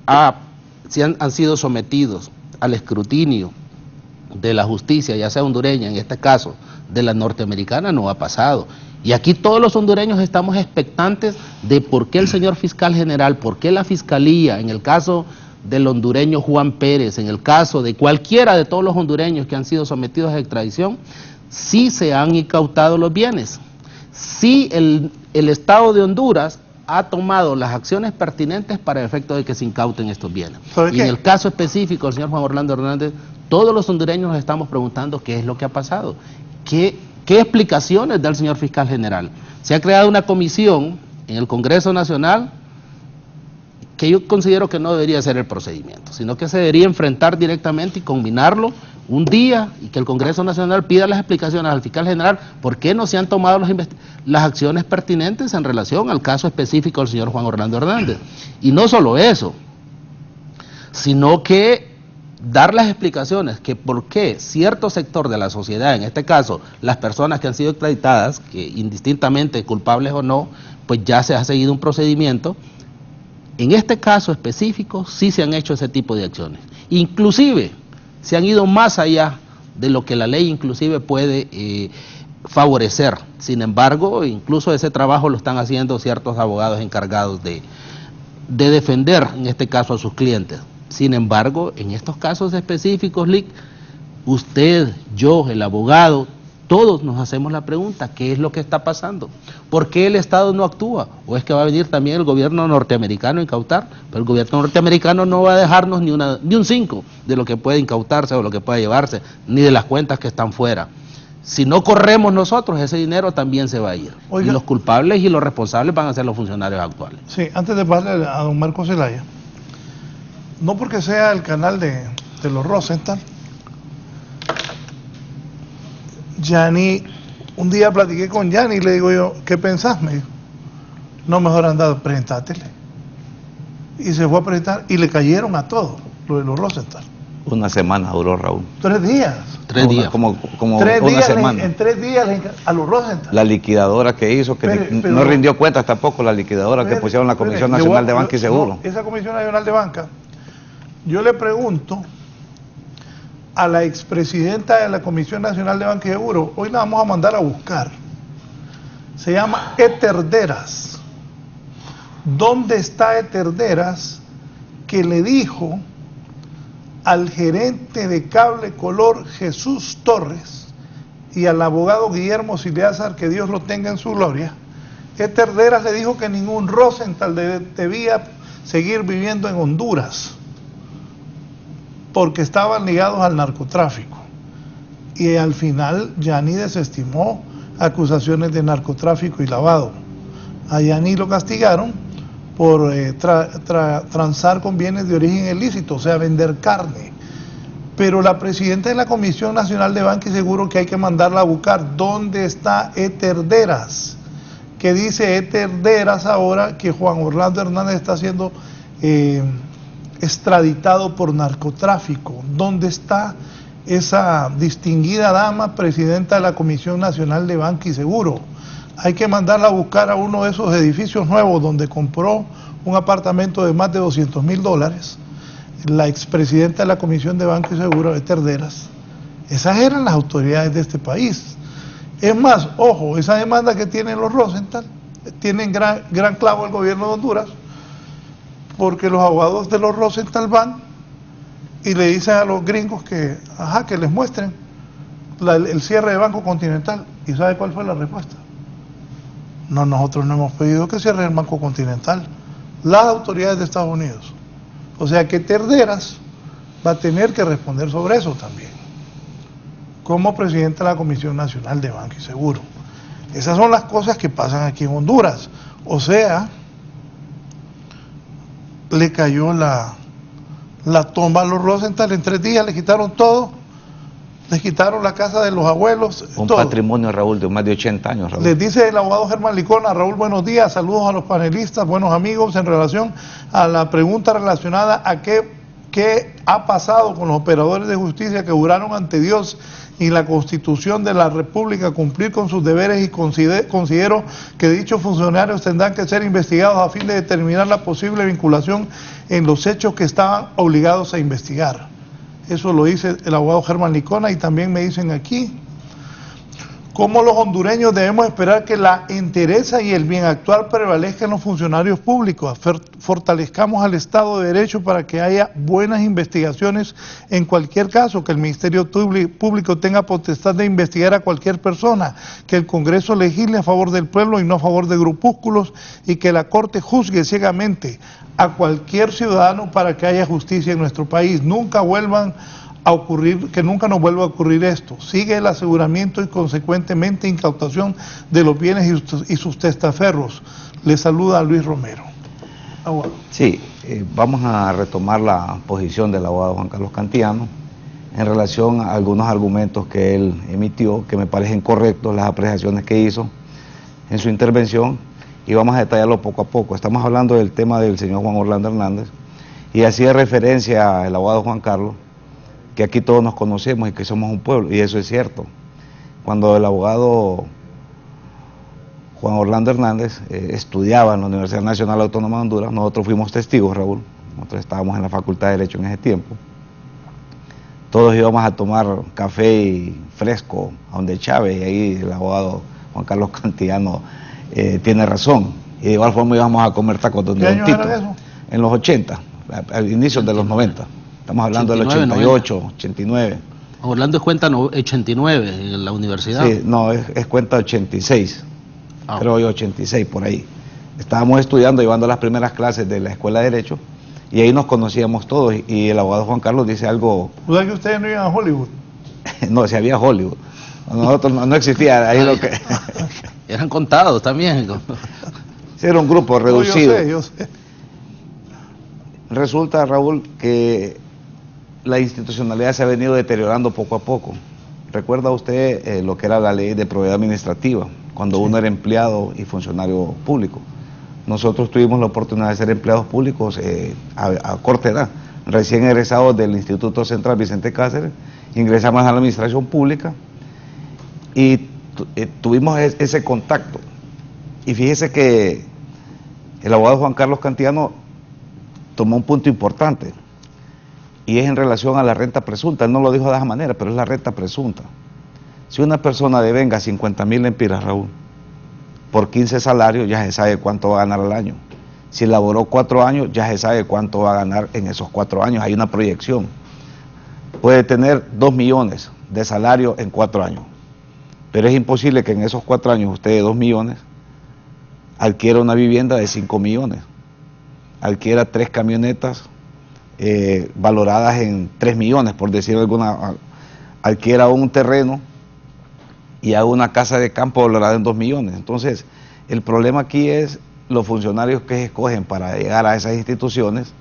Speaker 4: han sido sometidos al escrutinio de la justicia, ya sea hondureña, en este caso de la norteamericana, no ha pasado. Y aquí todos los hondureños estamos expectantes de por qué el señor fiscal general, por qué la fiscalía, en el caso del hondureño Juan Pérez, en el caso de cualquiera de todos los hondureños que han sido sometidos a extradición, sí se han incautado los bienes, sí el Estado de Honduras ha tomado las acciones pertinentes para el efecto de que se incauten estos bienes. Y en el caso específico del señor Juan Orlando Hernández, todos los hondureños nos estamos preguntando qué es lo que ha pasado, qué explicaciones da el señor fiscal general. Se ha creado una comisión en el Congreso Nacional que yo considero que no debería ser el procedimiento, sino que se debería enfrentar directamente y combinarlo un día y que el Congreso Nacional pida las explicaciones al fiscal general por qué no se han tomado las acciones pertinentes en relación al caso específico del señor Juan Orlando Hernández. Y no solo eso, sino que dar las explicaciones que por qué cierto sector de la sociedad, en este caso las personas que han sido extraditadas, que indistintamente culpables o no, pues ya se ha seguido un procedimiento. En este caso específico sí se han hecho ese tipo de acciones. Inclusive se han ido más allá de lo que la ley inclusive puede favorecer. Sin embargo, incluso ese trabajo lo están haciendo ciertos abogados encargados de defender, en este caso, a sus clientes. Sin embargo, en estos casos específicos, Lick, usted, yo, el abogado, todos nos hacemos la pregunta, ¿qué es lo que está pasando? ¿Por qué el Estado no actúa? ¿O es que va a venir también el gobierno norteamericano a incautar? Pero el gobierno norteamericano no va a dejarnos ni un 5 de lo que puede incautarse o lo que puede llevarse, ni de las cuentas que están fuera. Si no corremos nosotros, ese dinero también se va a ir. Oiga, y los culpables y los responsables van a ser los funcionarios actuales.
Speaker 3: Sí, antes de pasarle a don Marco Zelaya, no porque sea el canal de los Rosenthal, Yanni, un día platiqué con Yanni y le digo yo, ¿qué pensás? Me dijo, no, mejor anda, presentátele. Y se fue a presentar y le cayeron a todos, lo de los Rosenthal.
Speaker 5: Una semana duró, Raúl.
Speaker 3: 3 días.
Speaker 4: 3 días.
Speaker 5: Como
Speaker 3: 3
Speaker 5: una
Speaker 3: días,
Speaker 5: semana.
Speaker 3: en 3 días a los Rosenthal.
Speaker 5: La liquidadora que hizo, que
Speaker 3: Pero
Speaker 5: no rindió cuentas tampoco, la liquidadora que pusieron la Comisión Nacional de Banca y Seguro.
Speaker 3: No, esa Comisión Nacional de Banca, yo le pregunto a la expresidenta de la Comisión Nacional de Banca y Seguro, hoy la vamos a mandar a buscar, se llama Eterderas. ¿Dónde está Eterderas que le dijo al gerente de Cable Color Jesús Torres y al abogado Guillermo Sileazar, que Dios lo tenga en su gloria? Eterderas le dijo que ningún Rosenthal debía seguir viviendo en Honduras porque estaban ligados al narcotráfico, y al final Yani desestimó acusaciones de narcotráfico y lavado. A Yani lo castigaron por transar con bienes de origen ilícito, o sea, vender carne. Pero la presidenta de la Comisión Nacional de Banca y Seguro, que hay que mandarla a buscar, ¿dónde está Eterderas? Que dice Eterderas ahora que Juan Orlando Hernández está siendo extraditado por narcotráfico. ¿Dónde está esa distinguida dama, presidenta de la Comisión Nacional de Banca y Seguro? Hay que mandarla a buscar a uno de esos edificios nuevos donde compró un apartamento de más de $200,000 la expresidenta de la Comisión de Banca y Seguro, Eterderas. Esas eran las autoridades de este país. Es más, ojo, esa demanda que tienen los Rosenthal tienen gran clavo el gobierno de Honduras, porque los abogados de los Rosenthal van y le dicen a los gringos que les muestren el cierre de Banco Continental. ¿Y sabe cuál fue la respuesta? No, nosotros no hemos pedido que cierre el Banco Continental, las autoridades de Estados Unidos. O sea que Eterderas va a tener que responder sobre eso también, como presidente de la Comisión Nacional de Banca y Seguro. Esas son las cosas que pasan aquí en Honduras. O sea, le cayó la tumba a los Rosenthal en 3 días, le quitaron todo, les quitaron la casa de los abuelos.
Speaker 5: Un
Speaker 3: todo.
Speaker 5: patrimonio, Raúl, de más de 80 años, Raúl.
Speaker 3: Les dice el abogado Germán Licona: Raúl, buenos días, saludos a los panelistas, buenos amigos, en relación a la pregunta relacionada a qué ha pasado con los operadores de justicia que juraron ante Dios y la Constitución de la República cumplir con sus deberes, y considero que dichos funcionarios tendrán que ser investigados a fin de determinar la posible vinculación en los hechos que estaban obligados a investigar. Eso lo dice el abogado Germán Licona. Y también me dicen aquí: ¿cómo los hondureños debemos esperar que la entereza y el bien actuar prevalezcan en los funcionarios públicos? Fortalezcamos al Estado de Derecho para que haya buenas investigaciones en cualquier caso, que el Ministerio Público tenga potestad de investigar a cualquier persona, que el Congreso legisle a favor del pueblo y no a favor de grupúsculos, y que la Corte juzgue ciegamente a cualquier ciudadano para que haya justicia en nuestro país. Nunca vuelvan a ocurrir, que nunca nos vuelva a ocurrir esto. Sigue el aseguramiento y consecuentemente incautación de los bienes y sus testaferros. Le saluda a Luis Romero. Abogado.
Speaker 5: Sí, vamos a retomar la posición del abogado Juan Carlos Cantiano en relación a algunos argumentos que él emitió, que me parecen correctos, las apreciaciones que hizo en su intervención, y vamos a detallarlo poco a poco. Estamos hablando del tema del señor Juan Orlando Hernández, y hacía referencia al abogado Juan Carlos que aquí todos nos conocemos y que somos un pueblo, y eso es cierto. Cuando el abogado Juan Orlando Hernández estudiaba en la Universidad Nacional Autónoma de Honduras, nosotros fuimos testigos, Raúl. Nosotros estábamos en la Facultad de Derecho en ese tiempo. Todos íbamos a tomar café fresco a donde Chávez, y ahí el abogado Juan Carlos Cantiano tiene razón. Y de igual forma íbamos a comer tacos donde
Speaker 3: ¿Qué
Speaker 5: Don
Speaker 3: años
Speaker 5: Tito,
Speaker 3: era eso?
Speaker 5: en los 80, al inicio de los 90. Estamos hablando
Speaker 4: 89,
Speaker 5: del 88, 89.
Speaker 4: Orlando es cuenta 89 en la universidad.
Speaker 5: Sí, no, es cuenta 86, creo yo, 86 por ahí. Estábamos estudiando, llevando las primeras clases de la Escuela de Derecho, y ahí nos conocíamos todos, y el abogado Juan Carlos dice algo...
Speaker 3: ¿O sea que ustedes no iban a Hollywood?
Speaker 5: No, si había Hollywood. Nosotros no existía ahí lo que...
Speaker 4: Eran contados también.
Speaker 5: Sí, era un grupo reducido.
Speaker 3: No, yo sé.
Speaker 5: Resulta, Raúl, que la institucionalidad se ha venido deteriorando poco a poco. ¿Recuerda usted lo que era la ley de probidad administrativa, cuando uno era empleado y funcionario público? Nosotros tuvimos la oportunidad de ser empleados públicos a corta edad. recién egresados del Instituto Central Vicente Cáceres, ingresamos a la administración pública y tuvimos ese contacto. Y fíjese que el abogado Juan Carlos Cantiano tomó un punto importante, y es en relación a la renta presunta. Él no lo dijo de esa manera, pero es la renta presunta. Si una persona devenga 50.000 lempiras, Raúl, por 15 salarios, ya se sabe cuánto va a ganar al año. Si laboró 4 años, ya se sabe cuánto va a ganar en esos 4 años. Hay una proyección. Puede tener 2 millones de salario en 4 años, pero es imposible que en esos 4 años usted de 2 millones adquiera una vivienda de 5 millones, adquiera 3 camionetas valoradas en 3 millones, por decir alguna, adquiera un terreno y haga una casa de campo valorada en 2 millones. Entonces, el problema aquí es los funcionarios que se escogen para llegar a esas instituciones,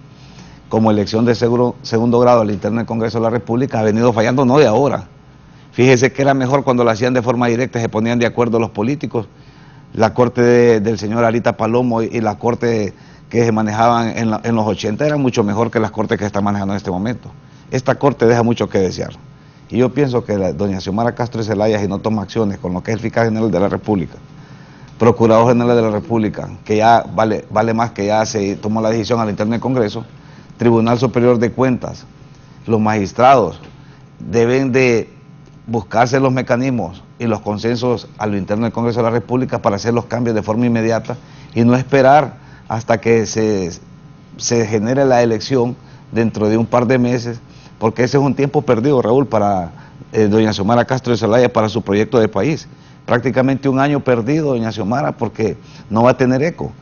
Speaker 5: como elección de segundo grado al interno del Congreso de la República, ha venido fallando no de ahora. Fíjese que era mejor cuando lo hacían de forma directa, se ponían de acuerdo los políticos. La corte del señor Arita Palomo y la corte que se manejaban en los 80 era mucho mejor que las cortes que está manejando en este momento. Esta corte deja mucho que desear. Y yo pienso que doña Xiomara Castro Zelaya, si no toma acciones con lo que es el fiscal general de la República, procurador general de la República, que ya vale más, que ya se tomó la decisión al interno del Congreso, Tribunal Superior de Cuentas, los magistrados deben de buscarse los mecanismos y los consensos a lo interno del Congreso de la República para hacer los cambios de forma inmediata y no esperar hasta que se genere la elección dentro de un par de meses, porque ese es un tiempo perdido, Raúl, para doña Xiomara Castro Zelaya, para su proyecto de país. Prácticamente un año perdido, doña Xiomara, porque no va a tener eco.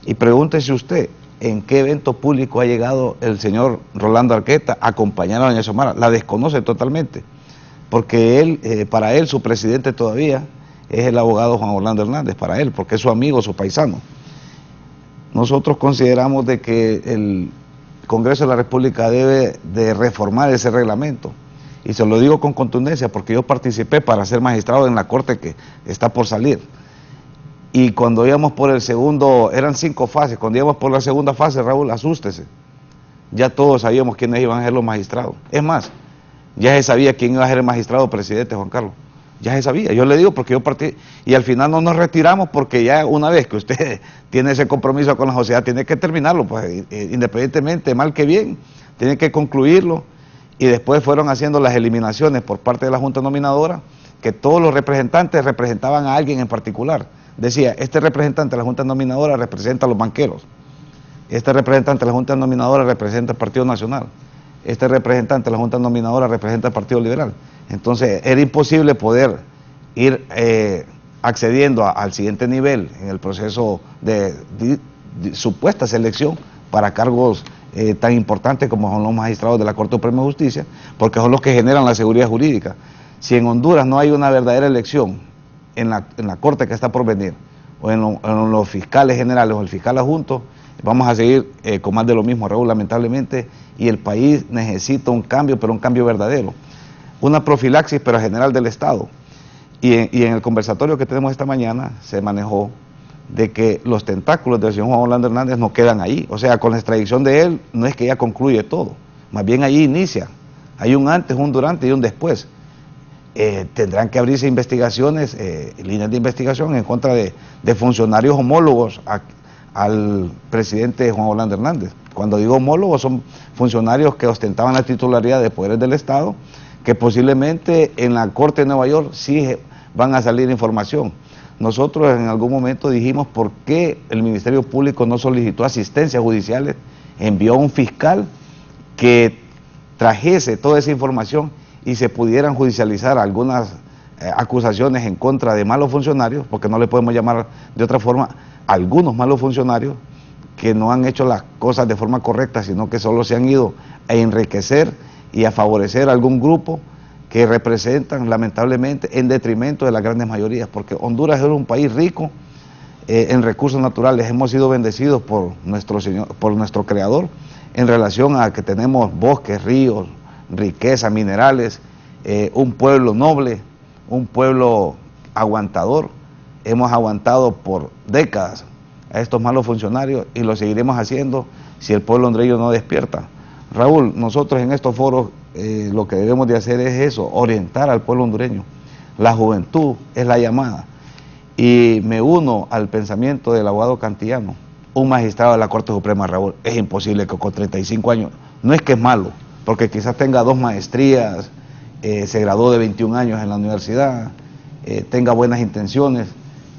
Speaker 5: Y pregúntese usted, ¿en qué evento público ha llegado el señor Rolando Arqueta a acompañar a doña Xiomara? La desconoce totalmente, porque él, para él, su presidente todavía es el abogado Juan Orlando Hernández, para él, porque es su amigo, su paisano. Nosotros consideramos de que el Congreso de la República debe de reformar ese reglamento, y se lo digo con contundencia porque yo participé para ser magistrado en la corte que está por salir, y cuando íbamos por el segundo, eran 5 fases, cuando íbamos por la segunda fase, Raúl, asústese, ya todos sabíamos quiénes iban a ser los magistrados. Es más, ya se sabía quién iba a ser el magistrado presidente, Juan Carlos. Ya se sabía, yo le digo porque yo partí, y al final no nos retiramos porque ya una vez que usted tiene ese compromiso con la sociedad, tiene que terminarlo, pues independientemente, mal que bien, tiene que concluirlo, y después fueron haciendo las eliminaciones por parte de la Junta Nominadora, que todos los representantes representaban a alguien en particular. Decía, este representante de la Junta Nominadora representa a los banqueros, este representante de la Junta Nominadora representa al Partido Nacional, este representante de la Junta Nominadora representa al Partido Liberal. Entonces era imposible poder ir accediendo al siguiente nivel en el proceso de supuesta selección para cargos tan importantes como son los magistrados de la Corte Suprema de Justicia, porque son los que generan la seguridad jurídica. Si en Honduras no hay una verdadera elección en la Corte que está por venir, o en los fiscales generales o el fiscal adjunto, vamos a seguir con más de lo mismo, Raúl, lamentablemente, y el país necesita un cambio, pero un cambio verdadero. Una profilaxis, pero general del Estado. Y en el conversatorio que tenemos esta mañana se manejó de que los tentáculos del señor Juan Orlando Hernández no quedan ahí. O sea, con la extradición de él no es que ya concluye todo, más bien allí inicia. Hay un antes, un durante y un después. Tendrán que abrirse investigaciones, líneas de investigación en contra de funcionarios homólogos al presidente Juan Orlando Hernández. Cuando digo homólogos, son funcionarios que ostentaban la titularidad de poderes del Estado, que posiblemente en la Corte de Nueva York sí van a salir información. Nosotros en algún momento dijimos por qué el Ministerio Público no solicitó asistencias judiciales, envió a un fiscal que trajese toda esa información y se pudieran judicializar algunas acusaciones en contra de malos funcionarios, porque no le podemos llamar de otra forma, algunos malos funcionarios que no han hecho las cosas de forma correcta, sino que solo se han ido a enriquecer y a favorecer a algún grupo que representan lamentablemente en detrimento de las grandes mayorías, porque Honduras es un país rico en recursos naturales, hemos sido bendecidos por nuestro Creador en relación a que tenemos bosques, ríos, riqueza, minerales, un pueblo noble, un pueblo aguantador. Hemos aguantado por décadas a estos malos funcionarios y lo seguiremos haciendo si el pueblo hondureño no despierta. Raúl, nosotros en estos foros lo que debemos de hacer es eso, orientar al pueblo hondureño. La juventud es la llamada. Y me uno al pensamiento del abogado Cantillano, un magistrado de la Corte Suprema, Raúl. Es imposible que con 35 años, no es que es malo, porque quizás tenga 2 maestrías, se graduó de 21 años en la universidad, tenga buenas intenciones,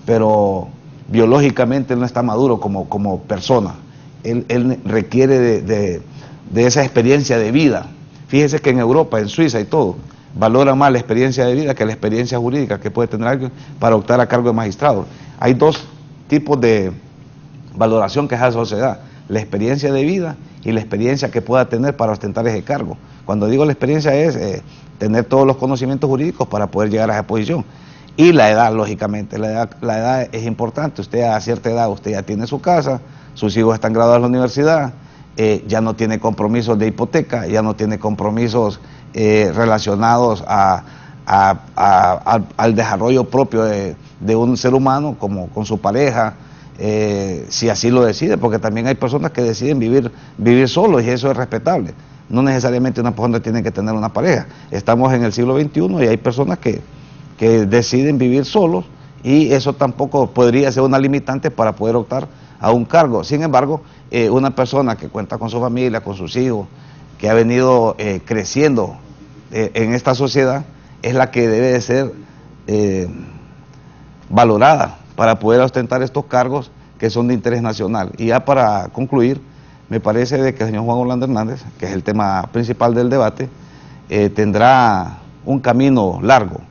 Speaker 5: pero biológicamente él no está maduro como persona. Él requiere de esa experiencia de vida. Fíjese que en Europa, en Suiza y todo, valora más la experiencia de vida que la experiencia jurídica que puede tener alguien para optar a cargo de magistrado. Hay 2 tipos de valoración que hace la sociedad: la experiencia de vida y la experiencia que pueda tener para ostentar ese cargo. Cuando digo la experiencia es tener todos los conocimientos jurídicos para poder llegar a esa posición. Y la edad, lógicamente, la edad es importante. Usted a cierta edad, usted ya tiene su casa, sus hijos están graduados en la universidad, ya no tiene compromisos de hipoteca, ya no tiene compromisos relacionados al desarrollo propio de un ser humano, como con su pareja, si así lo decide, porque también hay personas que deciden vivir solos y eso es respetable. No necesariamente una persona tiene que tener una pareja. Estamos en el siglo XXI y hay personas que deciden vivir solos y eso tampoco podría ser una limitante para poder optar a un cargo. Sin embargo, una persona que cuenta con su familia, con sus hijos, que ha venido creciendo en esta sociedad, es la que debe de ser valorada para poder ostentar estos cargos que son de interés nacional. Y ya para concluir, me parece de que el señor Juan Orlando Hernández, que es el tema principal del debate, tendrá un camino largo.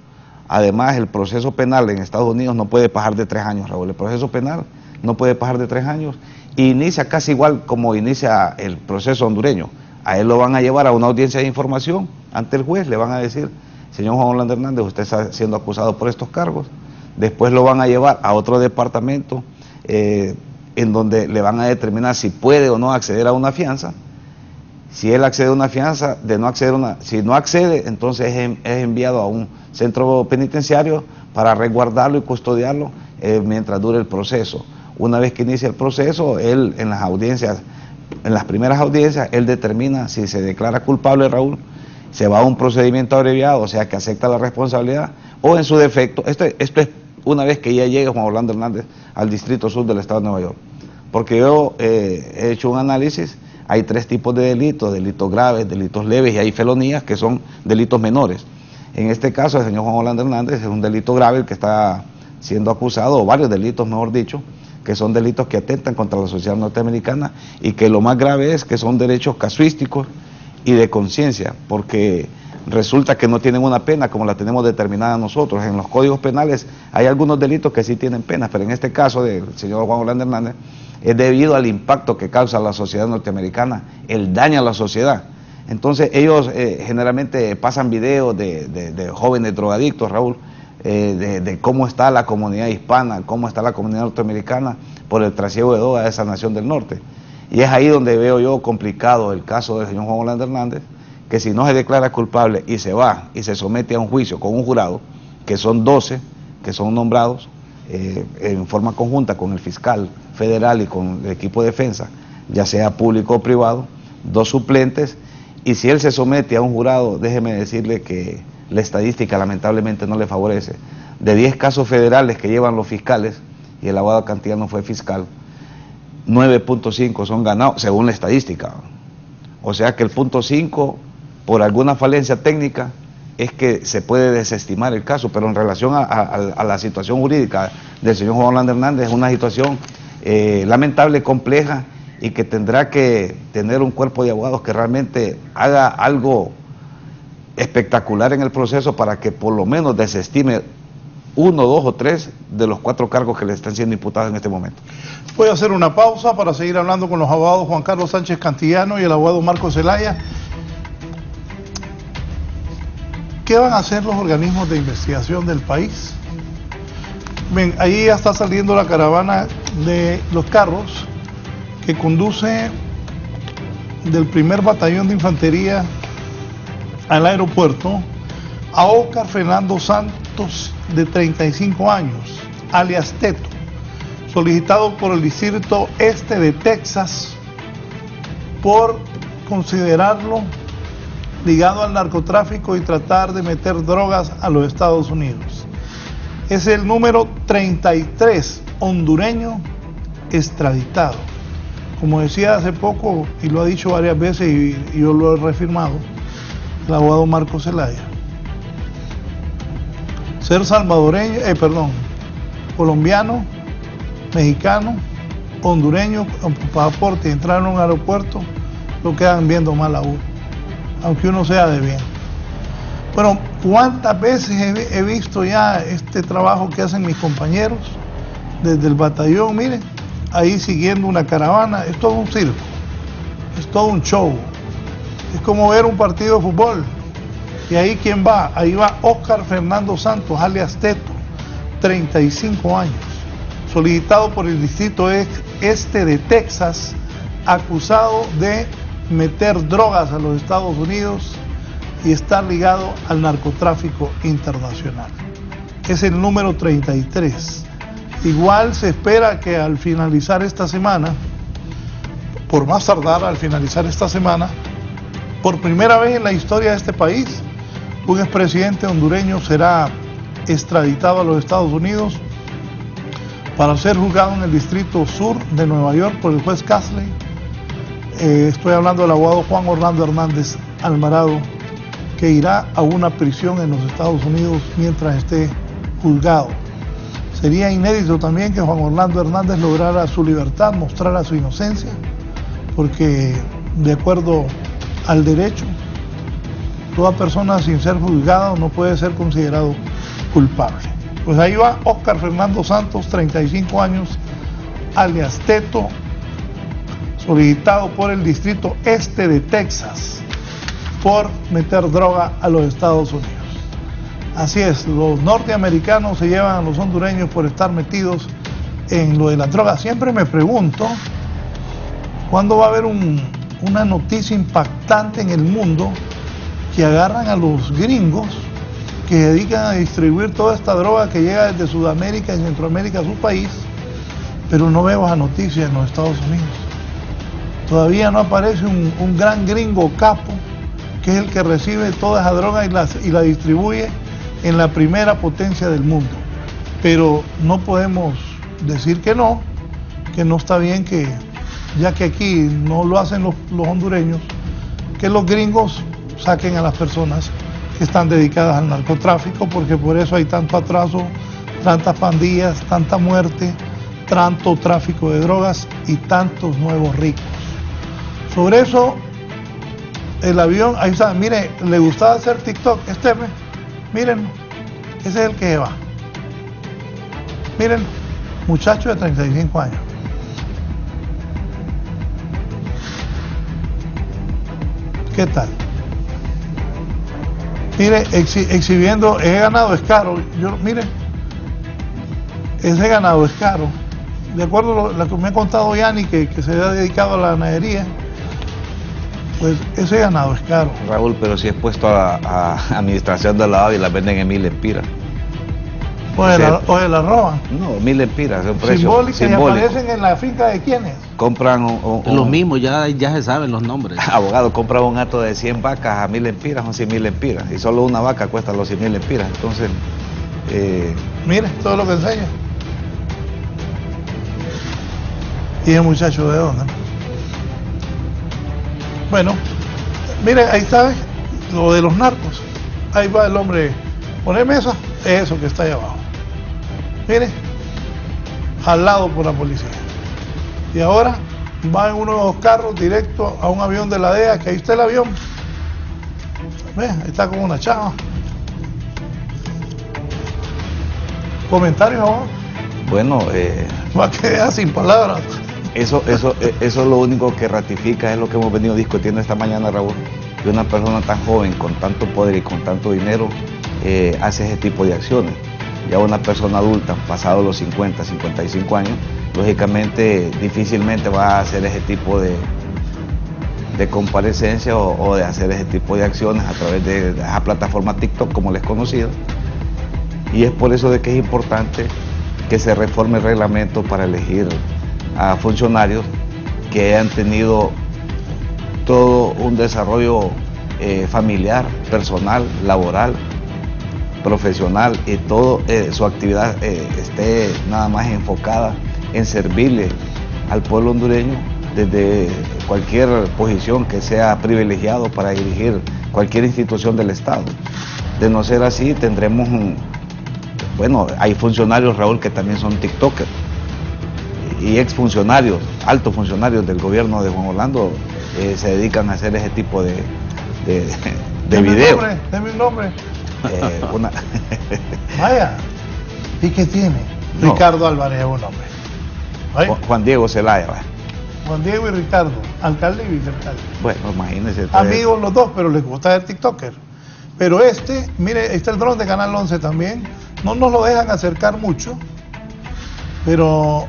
Speaker 5: Además, el proceso penal en Estados Unidos no puede pasar de 3 años, Raúl. El proceso penal no puede pasar de 3 años y inicia casi igual como inicia el proceso hondureño. A él lo van a llevar a una audiencia de información ante el juez, le van a decir: señor Juan Orlando Hernández, usted está siendo acusado por estos cargos. Después lo van a llevar a otro departamento en donde le van a determinar si puede o no acceder a una fianza. Si él accede a una fianza, si no accede, entonces es enviado a un centro penitenciario para resguardarlo y custodiarlo mientras dure el proceso. Una vez que inicia el proceso, él en las primeras audiencias, él determina si se declara culpable, Raúl, se va a un procedimiento abreviado, o sea que acepta la responsabilidad, o en su defecto, esto es una vez que ya llegue Juan Orlando Hernández al Distrito Sur del Estado de Nueva York. Porque yo he hecho un análisis, hay 3 tipos de delitos: delitos graves, delitos leves y hay felonías que son delitos menores. En este caso, el señor Juan Orlando Hernández es un delito grave el que está siendo acusado, o varios delitos, mejor dicho, que son delitos que atentan contra la sociedad norteamericana y que lo más grave es que son derechos casuísticos y de conciencia, porque resulta que no tienen una pena como la tenemos determinada nosotros. En los códigos penales hay algunos delitos que sí tienen penas, pero en este caso del señor Juan Orlando Hernández es debido al impacto que causa la sociedad norteamericana, el daño a la sociedad. Entonces ellos generalmente pasan videos de jóvenes drogadictos, Raúl, de cómo está la comunidad hispana, cómo está la comunidad norteamericana por el trasiego de drogas de esa nación del norte. Y es ahí donde veo yo complicado el caso del señor Juan Orlando Hernández, que si no se declara culpable y se va y se somete a un juicio con un jurado, que son 12, que son nombrados en forma conjunta con el fiscal federal y con el equipo de defensa, ya sea público o privado, 2 suplentes, y si él se somete a un jurado, déjeme decirle que la estadística lamentablemente no le favorece. De 10 casos federales que llevan los fiscales, y el abogado Cantillano fue fiscal, 9.5 son ganados, según la estadística. O sea que el punto 5, por alguna falencia técnica, es que se puede desestimar el caso, pero en relación a la situación jurídica del señor Juan Orlando Hernández, es una situación lamentable, compleja, y que tendrá que tener un cuerpo de abogados que realmente haga algo espectacular en el proceso para que por lo menos desestime 1, 2 o 3 de los 4 cargos que le están siendo imputados en este momento.
Speaker 3: Voy a hacer una pausa para seguir hablando con los abogados Juan Carlos Sánchez Cantillano y el abogado Marcos Zelaya. ¿Qué van a hacer los organismos de investigación del país? Ven, ahí ya está saliendo la caravana de los carros que conduce del primer batallón de infantería al aeropuerto a Óscar Fernando Santos, de 35 años, alias Teto, solicitado por el Distrito Este de Texas por considerarlo ligado al narcotráfico y tratar de meter drogas a los Estados Unidos. Es el número 33 hondureño extraditado. Como decía hace poco, y lo ha dicho varias veces y yo lo he reafirmado, el abogado Marco Zelaya. Ser salvadoreño, colombiano, mexicano, hondureño, con pasaporte y entrar en un aeropuerto, lo quedan viendo mal a uno, aunque uno sea de bien. Bueno, ¿cuántas veces he visto ya este trabajo que hacen mis compañeros desde el batallón? Miren, ahí siguiendo una caravana, es todo un circo, es todo un show, es como ver un partido de fútbol. Y ahí ¿quién va? Ahí va Óscar Fernando Santos, alias Teto, 35 años, solicitado por el Distrito Este de Texas, acusado de meter drogas a los Estados Unidos y estar ligado al narcotráfico internacional. Es el número 33. Igual se espera que al finalizar esta semana, por más tardar al finalizar esta semana, por primera vez en la historia de este país, un expresidente hondureño será extraditado a los Estados Unidos para ser juzgado en el Distrito Sur de Nueva York por el juez Casley. Estoy hablando del abogado Juan Orlando Hernández Alvarado, que irá a una prisión en los Estados Unidos mientras esté juzgado. Sería inédito también que Juan Orlando Hernández lograra su libertad, mostrara su inocencia, porque de acuerdo al derecho, toda persona sin ser juzgada no puede ser considerado culpable. Pues ahí va Óscar Fernando Santos, 35 años, alias Teto, solicitado por el Distrito Este de Texas por meter droga a los Estados Unidos. Así es, los norteamericanos se llevan a los hondureños por estar metidos en lo de la droga. Siempre me pregunto, ¿cuándo va a haber una noticia impactante en el mundo que agarran a los gringos que se dedican a distribuir toda esta droga que llega desde Sudamérica y Centroamérica a su país, pero no veo esa noticia en los Estados Unidos? Todavía no aparece un gran gringo capo que es el que recibe toda esa droga y la distribuye en la primera potencia del mundo. Pero no podemos decir que no está bien que, ya que aquí no lo hacen los hondureños, que los gringos saquen a las personas que están dedicadas al narcotráfico, porque por eso hay tanto atraso, tantas pandillas, tanta muerte, tanto tráfico de drogas y tantos nuevos ricos. Sobre eso, el avión, ahí está, mire, le gustaba hacer TikTok, miren, ese es el que va. Miren, muchacho de 35 años. ¿Qué tal? Mire, exhibiendo, ese ganado es caro. Mire, ese ganado es caro. De acuerdo a lo que me ha contado Yanni, que se ha dedicado a la ganadería, pues ese ganado es caro.
Speaker 5: Raúl, pero si es puesto a administración de lavado y la venden en 1000 lempiras.
Speaker 3: O se la roban.
Speaker 5: No, 1000 lempiras, es un precio
Speaker 3: Simbólicas,
Speaker 5: simbólico.
Speaker 3: ¿y aparecen en la finca de quiénes?
Speaker 5: Compran
Speaker 4: Los mismos, ya se saben los nombres.
Speaker 5: Abogado, compra un hato de 100 vacas a 1000 lempiras o 100.000 lempiras, y solo una vaca cuesta los 100.000 lempiras. Entonces,
Speaker 3: mire, todo lo que enseña. ¿Y el muchacho de dónde? Bueno, mire, ahí está lo de los narcos. Ahí va el hombre, pone mesa, eso que está ahí abajo. Mire, jalado por la policía. Y ahora va en uno de los carros directo a un avión de la DEA, que ahí está el avión. Ve, ahí está como una chava. ¿Comentarios ahora?
Speaker 5: bueno,
Speaker 3: Va a quedar sin palabras.
Speaker 5: Eso es lo único que ratifica, es lo que hemos venido discutiendo esta mañana, Raúl, que una persona tan joven, con tanto poder y con tanto dinero, hace ese tipo de acciones. Ya una persona adulta, pasado los 50, 55 años, lógicamente difícilmente va a hacer ese tipo de comparecencia o de hacer ese tipo de acciones a través de esa plataforma TikTok, como les he conocido. Y es por eso de que es importante que se reforme el reglamento para elegir a funcionarios que hayan tenido todo un desarrollo familiar, personal, laboral, profesional, y todo su actividad esté nada más enfocada en servirle al pueblo hondureño desde cualquier posición que sea privilegiado para dirigir cualquier institución del Estado. De no ser así, tendremos bueno, hay funcionarios, Raúl, que también son tiktokers, y exfuncionarios, altos funcionarios del gobierno de Juan Orlando se dedican a hacer ese tipo de videos.
Speaker 3: Deme un nombre. Vaya, ¿y qué tiene? No. Ricardo Álvarez es un nombre.
Speaker 5: Juan Diego Zelaya.
Speaker 3: Juan Diego y Ricardo, alcalde y vicealcalde.
Speaker 5: Bueno, imagínense.
Speaker 3: Amigos los dos, pero les gusta ser tiktoker. Pero mire, está el dron de Canal 11 también. No nos lo dejan acercar mucho, pero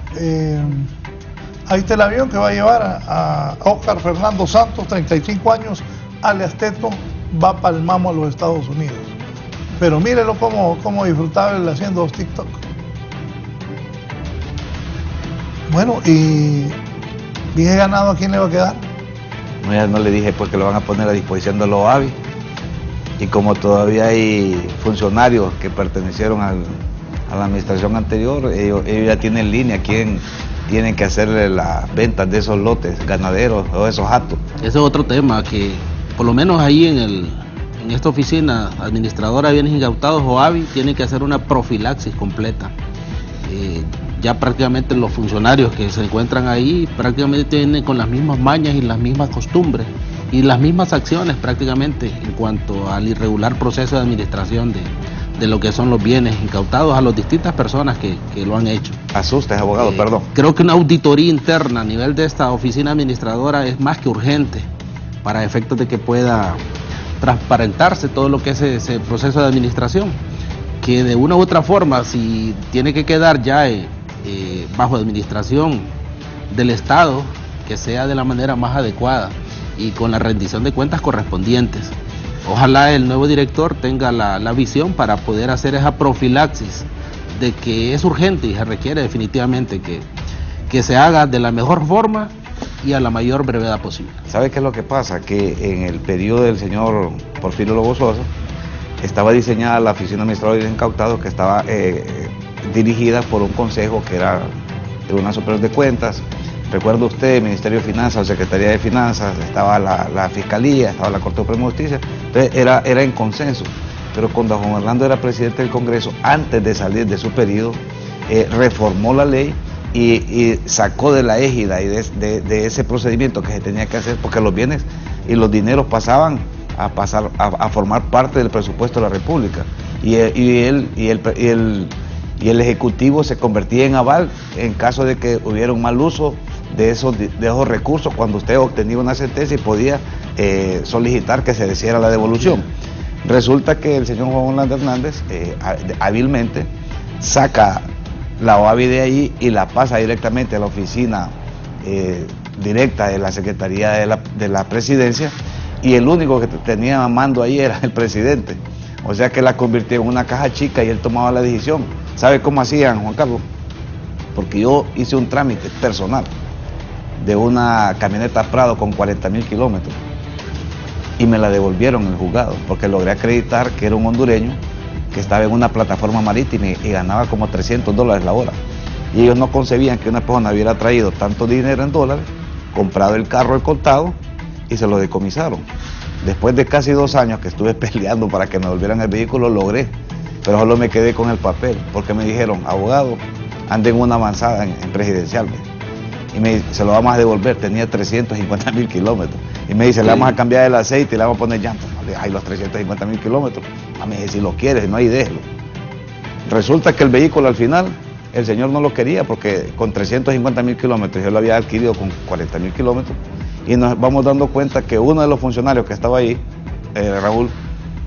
Speaker 3: ahí está el avión que va a llevar a Óscar Fernando Santos, 35 años, alias Teto, va para el Mamo a los Estados Unidos. Pero mírelo cómo disfrutaba él haciendo los TikTok. Bueno, y dije ganado, ¿a quién le va a quedar?
Speaker 5: No, ya no le dije pues que lo van a poner a disposición de los OAVI. Y como todavía hay funcionarios que pertenecieron a la administración anterior, ellos ya tienen línea quién tienen que hacerle las ventas de esos lotes ganaderos o esos hatos.
Speaker 4: Ese es otro tema que, por lo menos ahí en esta oficina administradora de bienes incautados, OAVI, tiene que hacer una profilaxis completa. Ya prácticamente los funcionarios que se encuentran ahí prácticamente tienen con las mismas mañas y las mismas costumbres y las mismas acciones prácticamente en cuanto al irregular proceso de administración de lo que son los bienes incautados a las distintas personas que lo han hecho.
Speaker 5: Asusta, abogado, perdón.
Speaker 4: Creo que una auditoría interna a nivel de esta oficina administradora es más que urgente para efectos de que pueda transparentarse todo lo que es ese proceso de administración, que de una u otra forma, si tiene que quedar ya bajo administración del Estado, que sea de la manera más adecuada y con la rendición de cuentas correspondientes. Ojalá el nuevo director tenga la visión para poder hacer esa profilaxis de que es urgente y se requiere definitivamente que se haga de la mejor forma y a la mayor brevedad posible.
Speaker 5: ¿Sabe qué es lo que pasa? Que en el periodo del señor Porfirio Lobo Sosa estaba diseñada la oficina administradora de incautados, que estaba dirigida por un consejo que era Tribunal Superior de Cuentas. Recuerda usted, Ministerio de Finanzas, Secretaría de Finanzas, estaba la Fiscalía, estaba la Corte Suprema de Justicia. Entonces era en consenso. Pero cuando Juan Orlando era presidente del Congreso, antes de salir de su periodo, reformó la ley y sacó de la égida y de ese procedimiento que se tenía que hacer, porque los bienes y los dineros pasaban a formar parte del presupuesto de la República. Y el Ejecutivo se convertía en aval en caso de que hubiera un mal uso de esos recursos, cuando usted obtenía una sentencia y podía solicitar que se le hiciera la devolución. Resulta que el señor Juan Orlando Hernández hábilmente saca la OAVI de ahí y la pasa directamente a la oficina directa de la Secretaría de la Presidencia, y el único que tenía mando ahí era el presidente. O sea que la convirtió en una caja chica y él tomaba la decisión. ¿Sabe cómo hacían, Juan Carlos? Porque yo hice un trámite personal de una camioneta Prado con 40,000 kilómetros y me la devolvieron en el juzgado, porque logré acreditar que era un hondureño que estaba en una plataforma marítima y ganaba como $300 la hora. Y ellos no concebían que una persona hubiera traído tanto dinero en dólares, comprado el carro al contado y se lo decomisaron. Después de casi 2 años que estuve peleando para que me devolvieran el vehículo, logré, pero solo me quedé con el papel, porque me dijeron, abogado, ande en una avanzada en presidencial, y se lo vamos a devolver. Tenía 350,000 kilómetros, y me dice, le vamos a cambiar el aceite y le vamos a poner llantas. Hay los 350,000 kilómetros, a mí si lo quieres, si no hay, déjelo. Resulta que el vehículo al final, el señor no lo quería, porque con 350,000 kilómetros, yo lo había adquirido con 40,000 kilómetros, y nos vamos dando cuenta que uno de los funcionarios que estaba ahí, Raúl,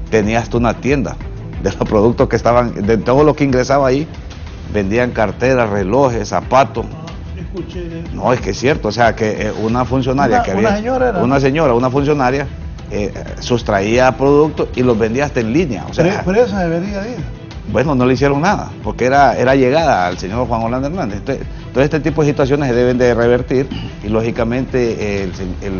Speaker 5: tenía hasta una tienda de los productos que estaban, de todo lo que ingresaba ahí, vendían carteras, relojes, zapatos. No, es que es cierto, o sea que una funcionaria una funcionaria sustraía productos y los vendía hasta en línea. O sea,
Speaker 3: pero eso debería ir.
Speaker 5: bueno, no le hicieron nada, porque era llegada al señor Juan Orlando Hernández. Entonces, todo este tipo de situaciones se deben de revertir y lógicamente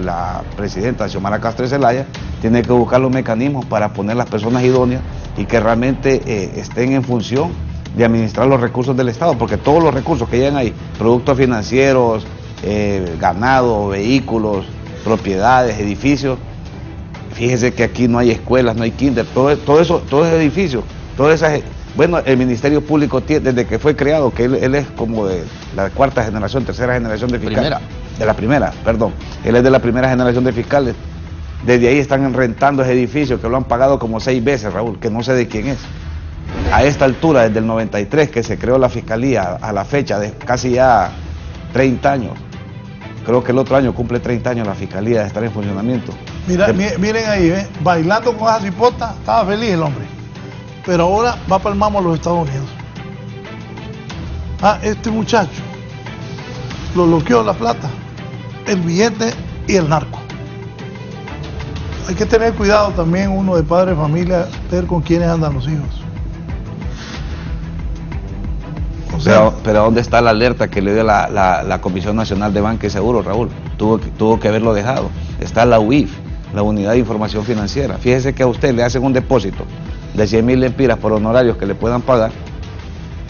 Speaker 5: la presidenta Xiomara Castro de Zelaya tiene que buscar los mecanismos para poner las personas idóneas y que realmente estén en función de administrar los recursos del Estado, porque todos los recursos que llegan ahí, productos financieros, ganado, vehículos, propiedades, edificios, fíjese que aquí no hay escuelas, no hay kinder, todo eso, todos esos edificios, todas esas, bueno, el Ministerio Público desde que fue creado, que él es como de la cuarta generación, tercera generación de fiscales. Él es de la primera generación de fiscales. Desde ahí están rentando ese edificio que lo han pagado como 6 veces, Raúl, que no sé de quién es. A esta altura, desde el 93 que se creó la Fiscalía, a la fecha de casi ya 30 años, creo que el otro año cumple 30 años la Fiscalía de estar en funcionamiento.
Speaker 3: Miren ahí, bailando con esa cipota, estaba feliz el hombre, pero ahora va para el mamo a los Estados Unidos. Este muchacho lo bloqueó la plata, el billete y el narco. Hay que tener cuidado también uno de padre de familia, ver con quiénes andan los hijos.
Speaker 5: Pero ¿dónde está la alerta que le dio la Comisión Nacional de Banca y Seguros, Raúl? Tuvo que haberlo dejado. Está la UIF, la Unidad de Información Financiera. Fíjese que a usted le hacen un depósito de 100.000 lempiras por honorarios que le puedan pagar,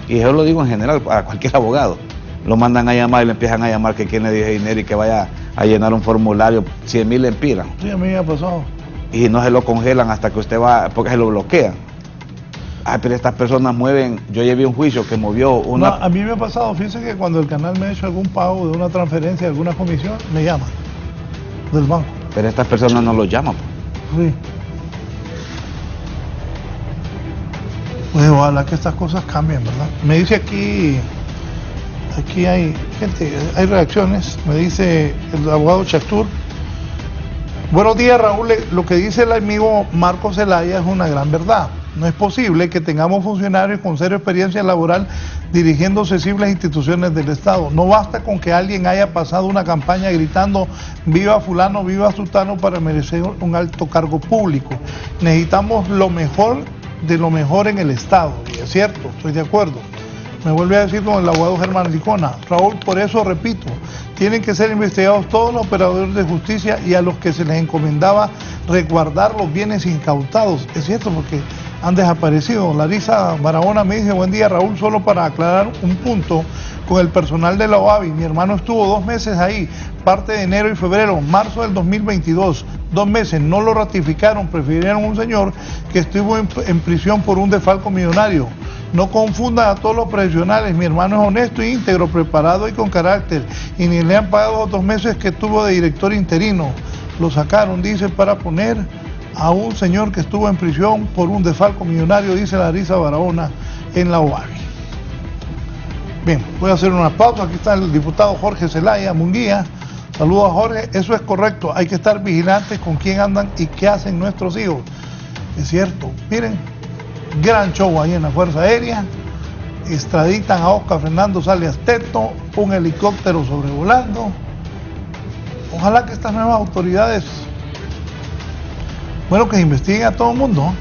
Speaker 5: y yo lo digo en general a cualquier abogado. Lo mandan a llamar y le empiezan a llamar que quién le dio dinero y que vaya a llenar un formulario, 100.000 lempiras.
Speaker 3: Sí, a mí me ha pasado.
Speaker 5: Y no se lo congelan hasta que usted va, porque se lo bloquean. Pero estas personas mueven, yo llevé un juicio que movió una...
Speaker 3: No, a mí me ha pasado, fíjense que cuando el canal me ha hecho algún pago de una transferencia, de alguna comisión, me llaman del banco.
Speaker 5: Pero estas personas no lo llaman.
Speaker 3: Sí. Pues ojalá que estas cosas cambien, ¿verdad? Me dice aquí hay gente, hay reacciones, me dice el abogado Chactur. Buenos días, Raúl, lo que dice el amigo Marco Zelaya es una gran verdad. No es posible que tengamos funcionarios con cero experiencia laboral dirigiendo sensibles instituciones del Estado. No basta con que alguien haya pasado una campaña gritando viva fulano, viva sultano para merecer un alto cargo público. Necesitamos lo mejor de lo mejor en el Estado. Y es cierto, estoy de acuerdo. Me vuelve a decir con el abogado Germán Licona, Raúl, por eso repito, tienen que ser investigados todos los operadores de justicia y a los que se les encomendaba resguardar los bienes incautados. Es cierto, porque han desaparecido. Larisa Barahona me dice, buen día, Raúl, solo para aclarar un punto con el personal de la OAVI. Mi hermano estuvo 2 meses ahí, parte de enero y febrero, marzo del 2022, 2 meses, no lo ratificaron, prefirieron un señor que estuvo en prisión por un desfalco millonario. No confundan a todos los profesionales, mi hermano es honesto e íntegro, preparado y con carácter, y ni le han pagado los 2 meses que estuvo de director interino. Lo sacaron, dice, para poner a un señor que estuvo en prisión por un desfalco millonario, dice Larisa Barahona en la OAVI. Bien, voy a hacer una pausa. Aquí está el diputado Jorge Zelaya Munguía. Saludos a Jorge. Eso es correcto, hay que estar vigilantes con quién andan y qué hacen nuestros hijos. Es cierto, miren, gran show ahí en la Fuerza Aérea. Extraditan a Oscar Fernando Salias Teto, un helicóptero sobrevolando. Ojalá que estas nuevas autoridades, bueno, que investiguen a todo el mundo.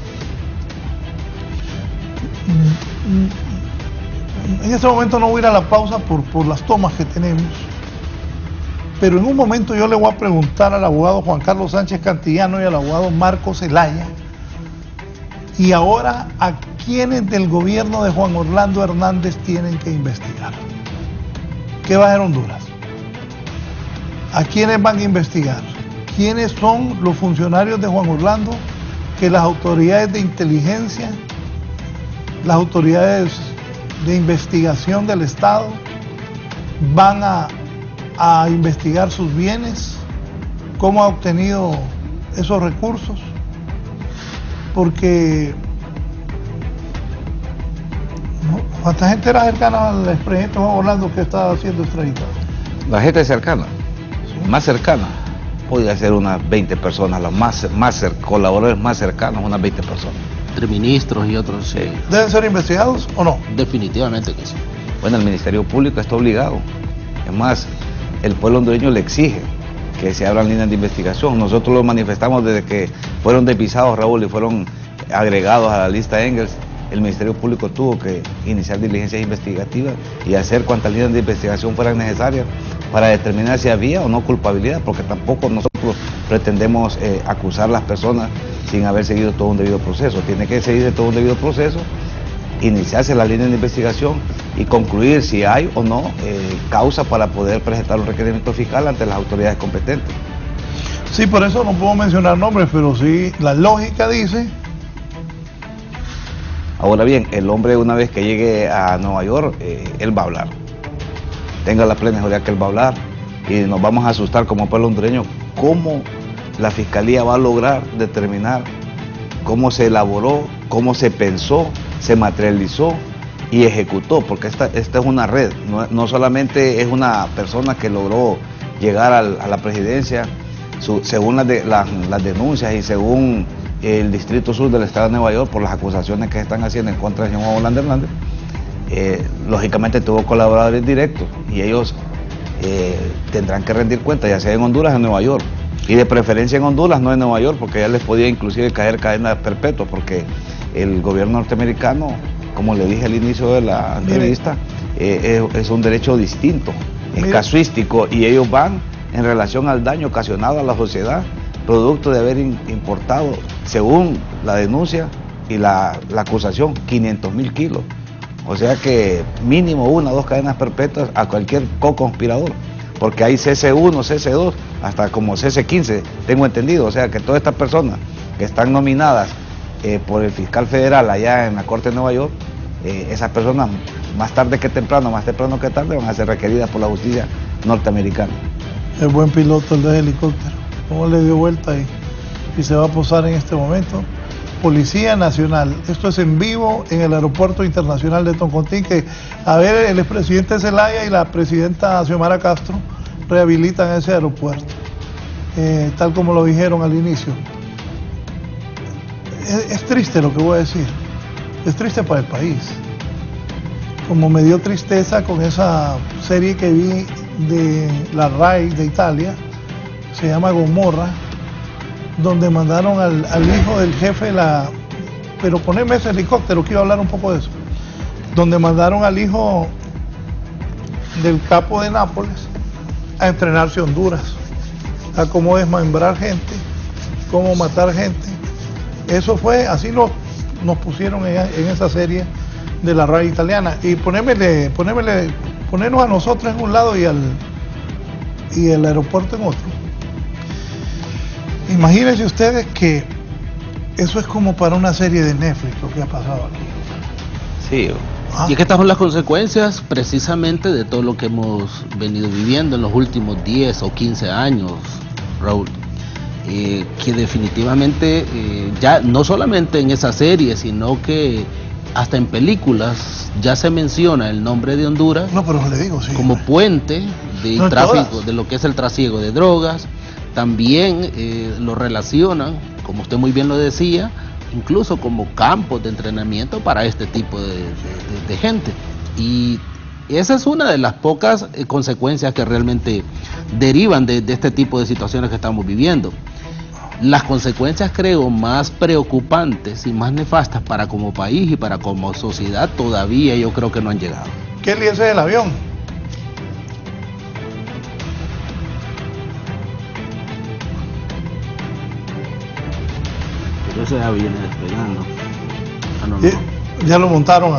Speaker 3: En este momento no voy a ir a la pausa por las tomas que tenemos, pero en un momento yo le voy a preguntar al abogado Juan Carlos Sánchez Cantillano y al abogado Marco Zelaya, y ahora a quiénes del gobierno de Juan Orlando Hernández tienen que investigar. ¿Qué va a hacer Honduras? ¿A quiénes van a investigar? ¿Quiénes son los funcionarios de Juan Orlando que las autoridades de inteligencia, las autoridades de investigación del Estado van a investigar sus bienes? ¿Cómo ha obtenido esos recursos? Porque ¿cuánta gente era cercana al expresidente Juan Orlando que estaba siendo extraditado?
Speaker 5: La gente cercana, más cercana, podría ser unas 20 personas, los colaboradores más cercanos, unas 20 personas.
Speaker 4: Entre ministros y otros, sí.
Speaker 3: ¿Deben ser investigados o no?
Speaker 4: Definitivamente que sí.
Speaker 5: Bueno, el Ministerio Público está obligado. Es más, el pueblo hondureño le exige que se abran líneas de investigación. Nosotros lo manifestamos desde que fueron depisados, Raúl, y fueron agregados a la lista Engels. el Ministerio Público tuvo que iniciar diligencias investigativas y hacer cuantas líneas de investigación fueran necesarias para determinar si había o no culpabilidad, porque tampoco nosotros pretendemos acusar a las personas sin haber seguido todo un debido proceso. Tiene que seguirse todo un debido proceso, iniciarse la línea de investigación y concluir si hay o no causa para poder presentar un requerimiento fiscal ante las autoridades competentes.
Speaker 3: Sí, por eso no puedo mencionar nombres, pero sí, la lógica dice...
Speaker 5: Ahora bien, el hombre una vez que llegue a Nueva York, él va a hablar. Tenga la plena seguridad que él va a hablar y nos vamos a asustar como pueblo hondureño cómo la Fiscalía va a lograr determinar cómo se elaboró, cómo se pensó, se materializó y ejecutó, porque esta es una red, no solamente es una persona que logró llegar a la presidencia, según las denuncias y según el Distrito Sur del Estado de Nueva York por las acusaciones que se están haciendo en contra de Juan Orlando Hernández, lógicamente tuvo colaboradores directos y ellos tendrán que rendir cuenta, ya sea en Honduras o en Nueva York, y de preferencia en Honduras, no en Nueva York, porque ya les podía inclusive caer cadena perpetua, porque el gobierno norteamericano, como le dije al inicio de la entrevista, es un derecho distinto, es casuístico, y ellos van en relación al daño ocasionado a la sociedad, producto de haber importado, según la denuncia y la acusación, 500.000 kilos. O sea que mínimo 1 o 2 cadenas perpetuas a cualquier co-conspirador, porque hay CC1, CC2, hasta como CC15, tengo entendido. O sea que todas estas personas que están nominadas por el fiscal federal allá en la Corte de Nueva York, esas personas más tarde que temprano, más temprano que tarde, van a ser requeridas por la justicia norteamericana.
Speaker 3: El buen piloto, el de helicóptero, cómo le dio vuelta y se va a posar en este momento. Policía Nacional, esto es en vivo en el Aeropuerto Internacional de Toncontín, que a ver, el expresidente Zelaya y la presidenta Xiomara Castro rehabilitan ese aeropuerto, tal como lo dijeron al inicio. Es triste lo que voy a decir, es triste para el país, como me dio tristeza con esa serie que vi de la RAI de Italia, se llama Gomorra, donde mandaron al hijo del jefe, pero poneme ese helicóptero, quiero hablar un poco de eso, donde mandaron al hijo del capo de Nápoles a entrenarse a Honduras, a cómo desmembrar gente, cómo matar gente. Eso fue, así nos pusieron en esa serie de la RAI italiana, y ponernos a nosotros en un lado y el aeropuerto en otro. Imagínense ustedes que eso es como para una serie de Netflix lo que ha pasado aquí.
Speaker 4: Sí, y es que estas son las consecuencias precisamente de todo lo que hemos venido viviendo en los últimos 10 o 15 años, Raúl. Que definitivamente ya no solamente en esa serie, sino que hasta en películas ya se menciona el nombre de Honduras,
Speaker 3: no, pero le digo, sí,
Speaker 4: como puente de tráfico, de lo que es el trasiego de drogas. También lo relacionan, como usted muy bien lo decía, incluso como campos de entrenamiento para este tipo de gente. Y esa es una de las pocas consecuencias que realmente derivan de este tipo de situaciones que estamos viviendo. Las consecuencias, creo, más preocupantes y más nefastas para como país y para como sociedad todavía yo creo que no han llegado.
Speaker 3: ¿Qué le dice el avión?
Speaker 4: Pero ese ya viene despegando.
Speaker 3: Ya lo montaron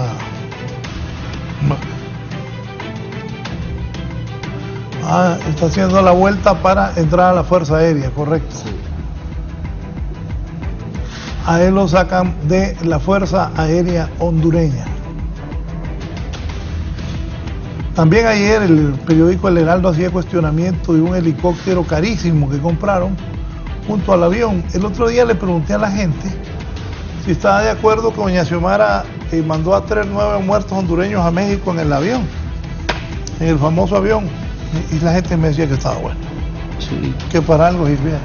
Speaker 3: está haciendo la vuelta para entrar a la Fuerza Aérea, correcto.
Speaker 4: Sí.
Speaker 3: A él lo sacan de la Fuerza Aérea Hondureña. También ayer el periódico El Heraldo hacía cuestionamiento de un helicóptero carísimo que compraron junto al avión. El otro día le pregunté a la gente si estaba de acuerdo que doña Xiomara mandó a traer 9 muertos hondureños a México en el avión, en el famoso avión, y la gente me decía que estaba bueno,
Speaker 4: Sí.
Speaker 3: que para algo sirviera.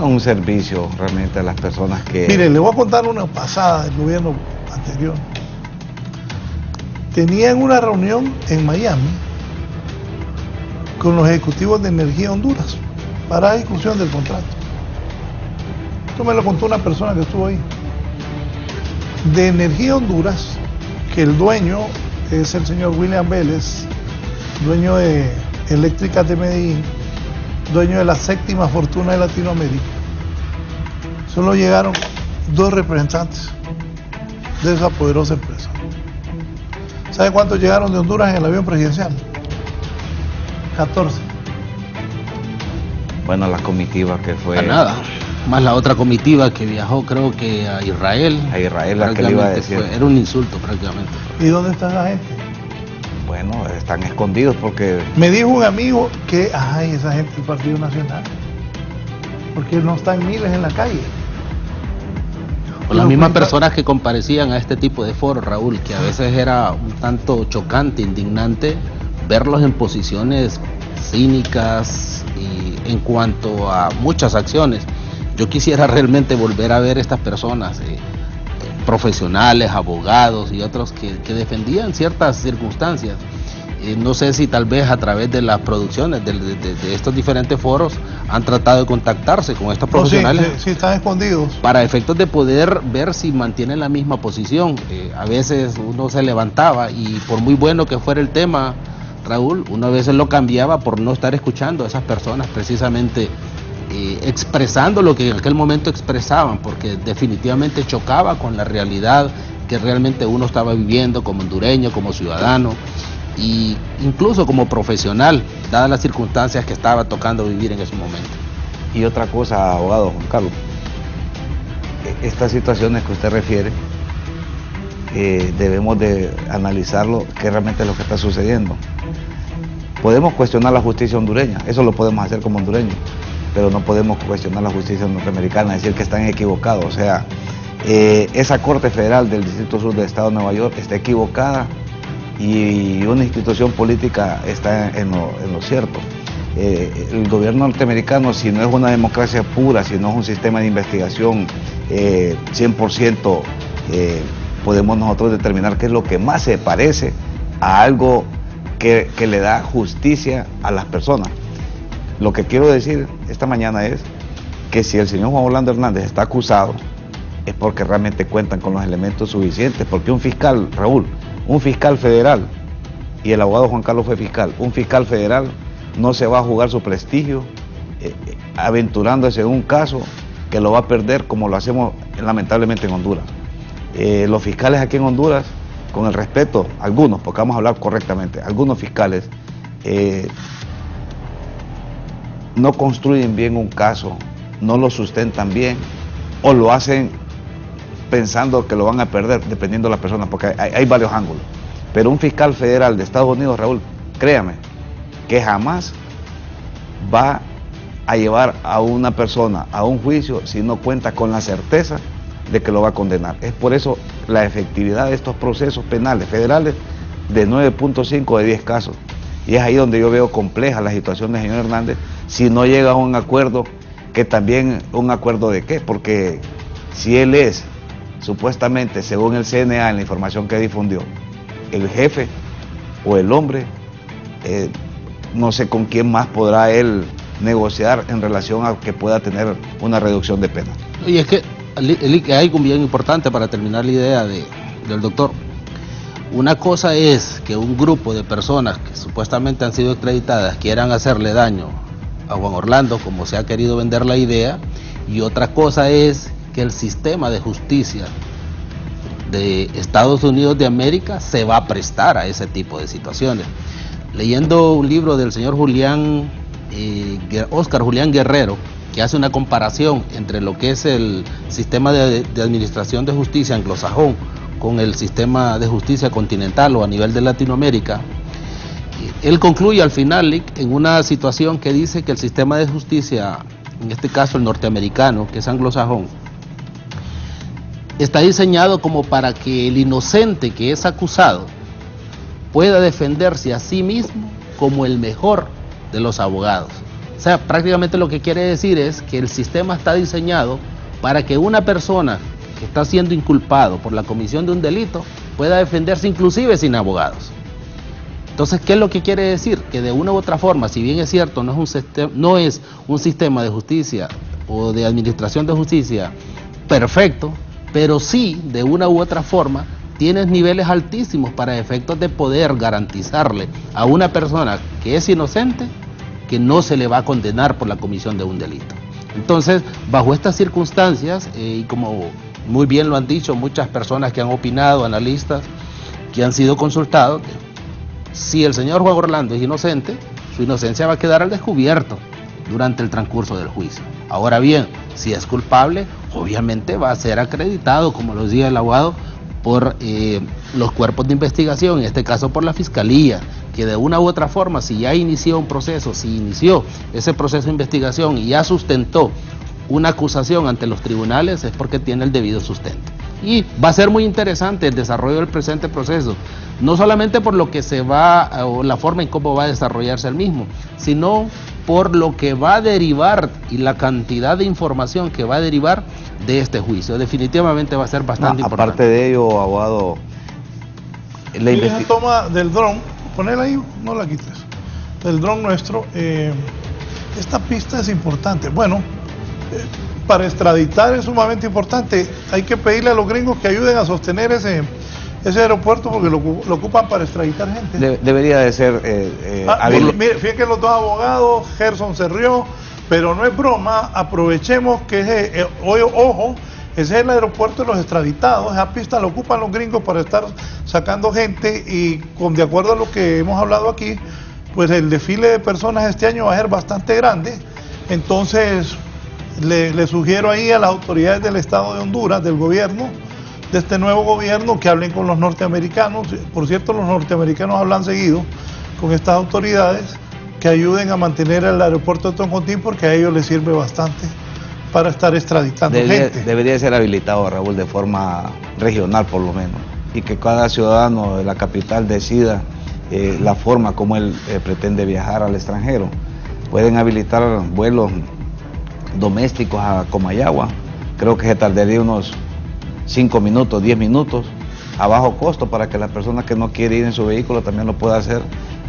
Speaker 5: Un servicio realmente a las personas que...
Speaker 3: Mire, le voy a contar una pasada del gobierno anterior. Tenían una reunión en Miami con los ejecutivos de Energía Honduras para discusión del contrato. Esto me lo contó una persona que estuvo ahí. de Energía Honduras, que el dueño es el señor William Vélez, dueño de Eléctricas de Medellín, dueño de la séptima fortuna de Latinoamérica. Solo llegaron 2 representantes de esa poderosa empresa. ¿Sabe cuántos llegaron de Honduras en el avión presidencial? 14.
Speaker 5: Bueno, la comitiva que fue...
Speaker 4: A nada. Más la otra comitiva que viajó, creo que a Israel.
Speaker 5: A Israel, la que le iba a decir.
Speaker 4: Era un insulto prácticamente.
Speaker 3: ¿Y dónde está la gente?
Speaker 5: Bueno, están escondidos porque...
Speaker 3: Me dijo un amigo que, ay, esa gente del Partido Nacional, porque no están miles en la calle.
Speaker 4: O las mismas personas que comparecían a este tipo de foros, Raúl, que a veces era un tanto chocante, indignante, verlos en posiciones cínicas y en cuanto a muchas acciones. Yo quisiera realmente volver a ver estas personas, profesionales, abogados y otros que defendían ciertas circunstancias. No sé si tal vez a través de las producciones de estos diferentes foros han tratado de contactarse con estos profesionales.
Speaker 3: Sí, están escondidos.
Speaker 4: Para efectos de poder ver si mantienen la misma posición. A veces uno se levantaba y por muy bueno que fuera el tema, Raúl, uno a veces lo cambiaba por no estar escuchando a esas personas precisamente expresando lo que en aquel momento expresaban, porque definitivamente chocaba con la realidad que realmente uno estaba viviendo como hondureño, como ciudadano e incluso como profesional, dadas las circunstancias que estaba tocando vivir en ese momento.
Speaker 5: Y otra cosa, abogado Juan Carlos, estas situaciones que usted refiere, debemos de analizarlo, qué realmente es lo que está sucediendo. Podemos cuestionar la justicia hondureña, eso lo podemos hacer como hondureños, pero no podemos cuestionar la justicia norteamericana, decir que están equivocados. O sea, esa Corte Federal del Distrito Sur del Estado de Nueva York está equivocada y una institución política está en lo cierto. El gobierno norteamericano, si no es una democracia pura, si no es un sistema de investigación 100%, podemos nosotros determinar qué es lo que más se parece a algo que le da justicia a las personas. Lo que quiero decir esta mañana es que si el señor Juan Orlando Hernández está acusado, es porque realmente cuentan con los elementos suficientes, porque un fiscal, Raúl, un fiscal federal, y el abogado Juan Carlos fue fiscal, un fiscal federal no se va a jugar su prestigio aventurándose en un caso que lo va a perder como lo hacemos lamentablemente en Honduras. Los fiscales aquí en Honduras, con el respeto, algunos, porque vamos a hablar correctamente, algunos fiscales no construyen bien un caso, no lo sustentan bien o lo hacen pensando que lo van a perder, dependiendo de la persona, porque hay varios ángulos. Pero un fiscal federal de Estados Unidos, Raúl, créame, que jamás va a llevar a una persona a un juicio si no cuenta con la certeza de que lo va a condenar. Es por eso la efectividad de estos procesos penales federales de 9.5 de 10 casos. Y es ahí donde yo veo compleja la situación del señor Hernández si no llega a un acuerdo, que también un acuerdo de qué, porque si él es supuestamente, según el CNA, en la información que difundió, el jefe o el hombre, no sé con quién más podrá él negociar en relación a que pueda tener una reducción de pena.
Speaker 4: Y es que hay algo bien importante para terminar la idea del doctor. Una cosa es que un grupo de personas que supuestamente han sido extraditadas quieran hacerle daño a Juan Orlando, como se ha querido vender la idea, y otra cosa es que el sistema de justicia de Estados Unidos de América se va a prestar a ese tipo de situaciones. Leyendo un libro del señor Oscar Julián Guerrero, que hace una comparación entre lo que es el sistema de administración de justicia anglosajón con el sistema de justicia continental o a nivel de Latinoamérica, él concluye al final en una situación que dice que el sistema de justicia, en este caso el norteamericano, que es anglosajón, está diseñado como para que el inocente que es acusado pueda defenderse a sí mismo como el mejor de los abogados. O sea, prácticamente lo que quiere decir es que el sistema está diseñado para que una persona que está siendo inculpado por la comisión de un delito pueda defenderse inclusive sin abogados. Entonces, ¿qué es lo que quiere decir? Que de una u otra forma, si bien es cierto, no es un sistema de justicia o de administración de justicia perfecto, pero sí, de una u otra forma, tienes niveles altísimos para efectos de poder garantizarle a una persona que es inocente que no se le va a condenar por la comisión de un delito. Entonces, bajo estas circunstancias, y como muy bien lo han dicho muchas personas que han opinado, analistas, que han sido consultados, si el señor Juan Orlando es inocente, su inocencia va a quedar al descubierto durante el transcurso del juicio. Ahora bien, si es culpable, obviamente va a ser acreditado, como lo decía el abogado, por los cuerpos de investigación, en este caso por la Fiscalía, que de una u otra forma, si ya inició un proceso, si inició ese proceso de investigación y ya sustentó una acusación ante los tribunales, es porque tiene el debido sustento. Y va a ser muy interesante el desarrollo del presente proceso, no solamente por lo que se va, o la forma en cómo va a desarrollarse el mismo, sino por lo que va a derivar y la cantidad de información que va a derivar de este juicio. Definitivamente va a ser bastante importante.
Speaker 5: Aparte de ello, abogado,
Speaker 3: la toma del dron, ponela ahí, no la quites, del dron nuestro, esta pista es importante. Bueno, para extraditar es sumamente importante. Hay que pedirle a los gringos que ayuden a sostener ese aeropuerto porque lo ocupan para extraditar gente.
Speaker 5: Debería de ser
Speaker 3: mire, fíjense que los dos abogados, Gerson se rió, pero no es broma. Aprovechemos que ojo, ese es el aeropuerto de los extraditados. Esa pista la ocupan los gringos para estar sacando gente, y de acuerdo a lo que hemos hablado aquí, pues el desfile de personas este año va a ser bastante grande. Entonces le sugiero ahí a las autoridades del Estado de Honduras, del gobierno, de este nuevo gobierno, que hablen con los norteamericanos. Por cierto, los norteamericanos hablan seguido con estas autoridades, que ayuden a mantener el aeropuerto de Toncontín, porque a ellos les sirve bastante para estar extraditando gente.
Speaker 5: Debería ser habilitado, Raúl, de forma regional por lo menos, y que cada ciudadano de la capital decida la forma como él pretende viajar al extranjero. Pueden habilitar vuelos domésticos a Comayagua, creo que se tardaría unos 5 minutos, 10 minutos, a bajo costo, para que la persona que no quiere ir en su vehículo también lo pueda hacer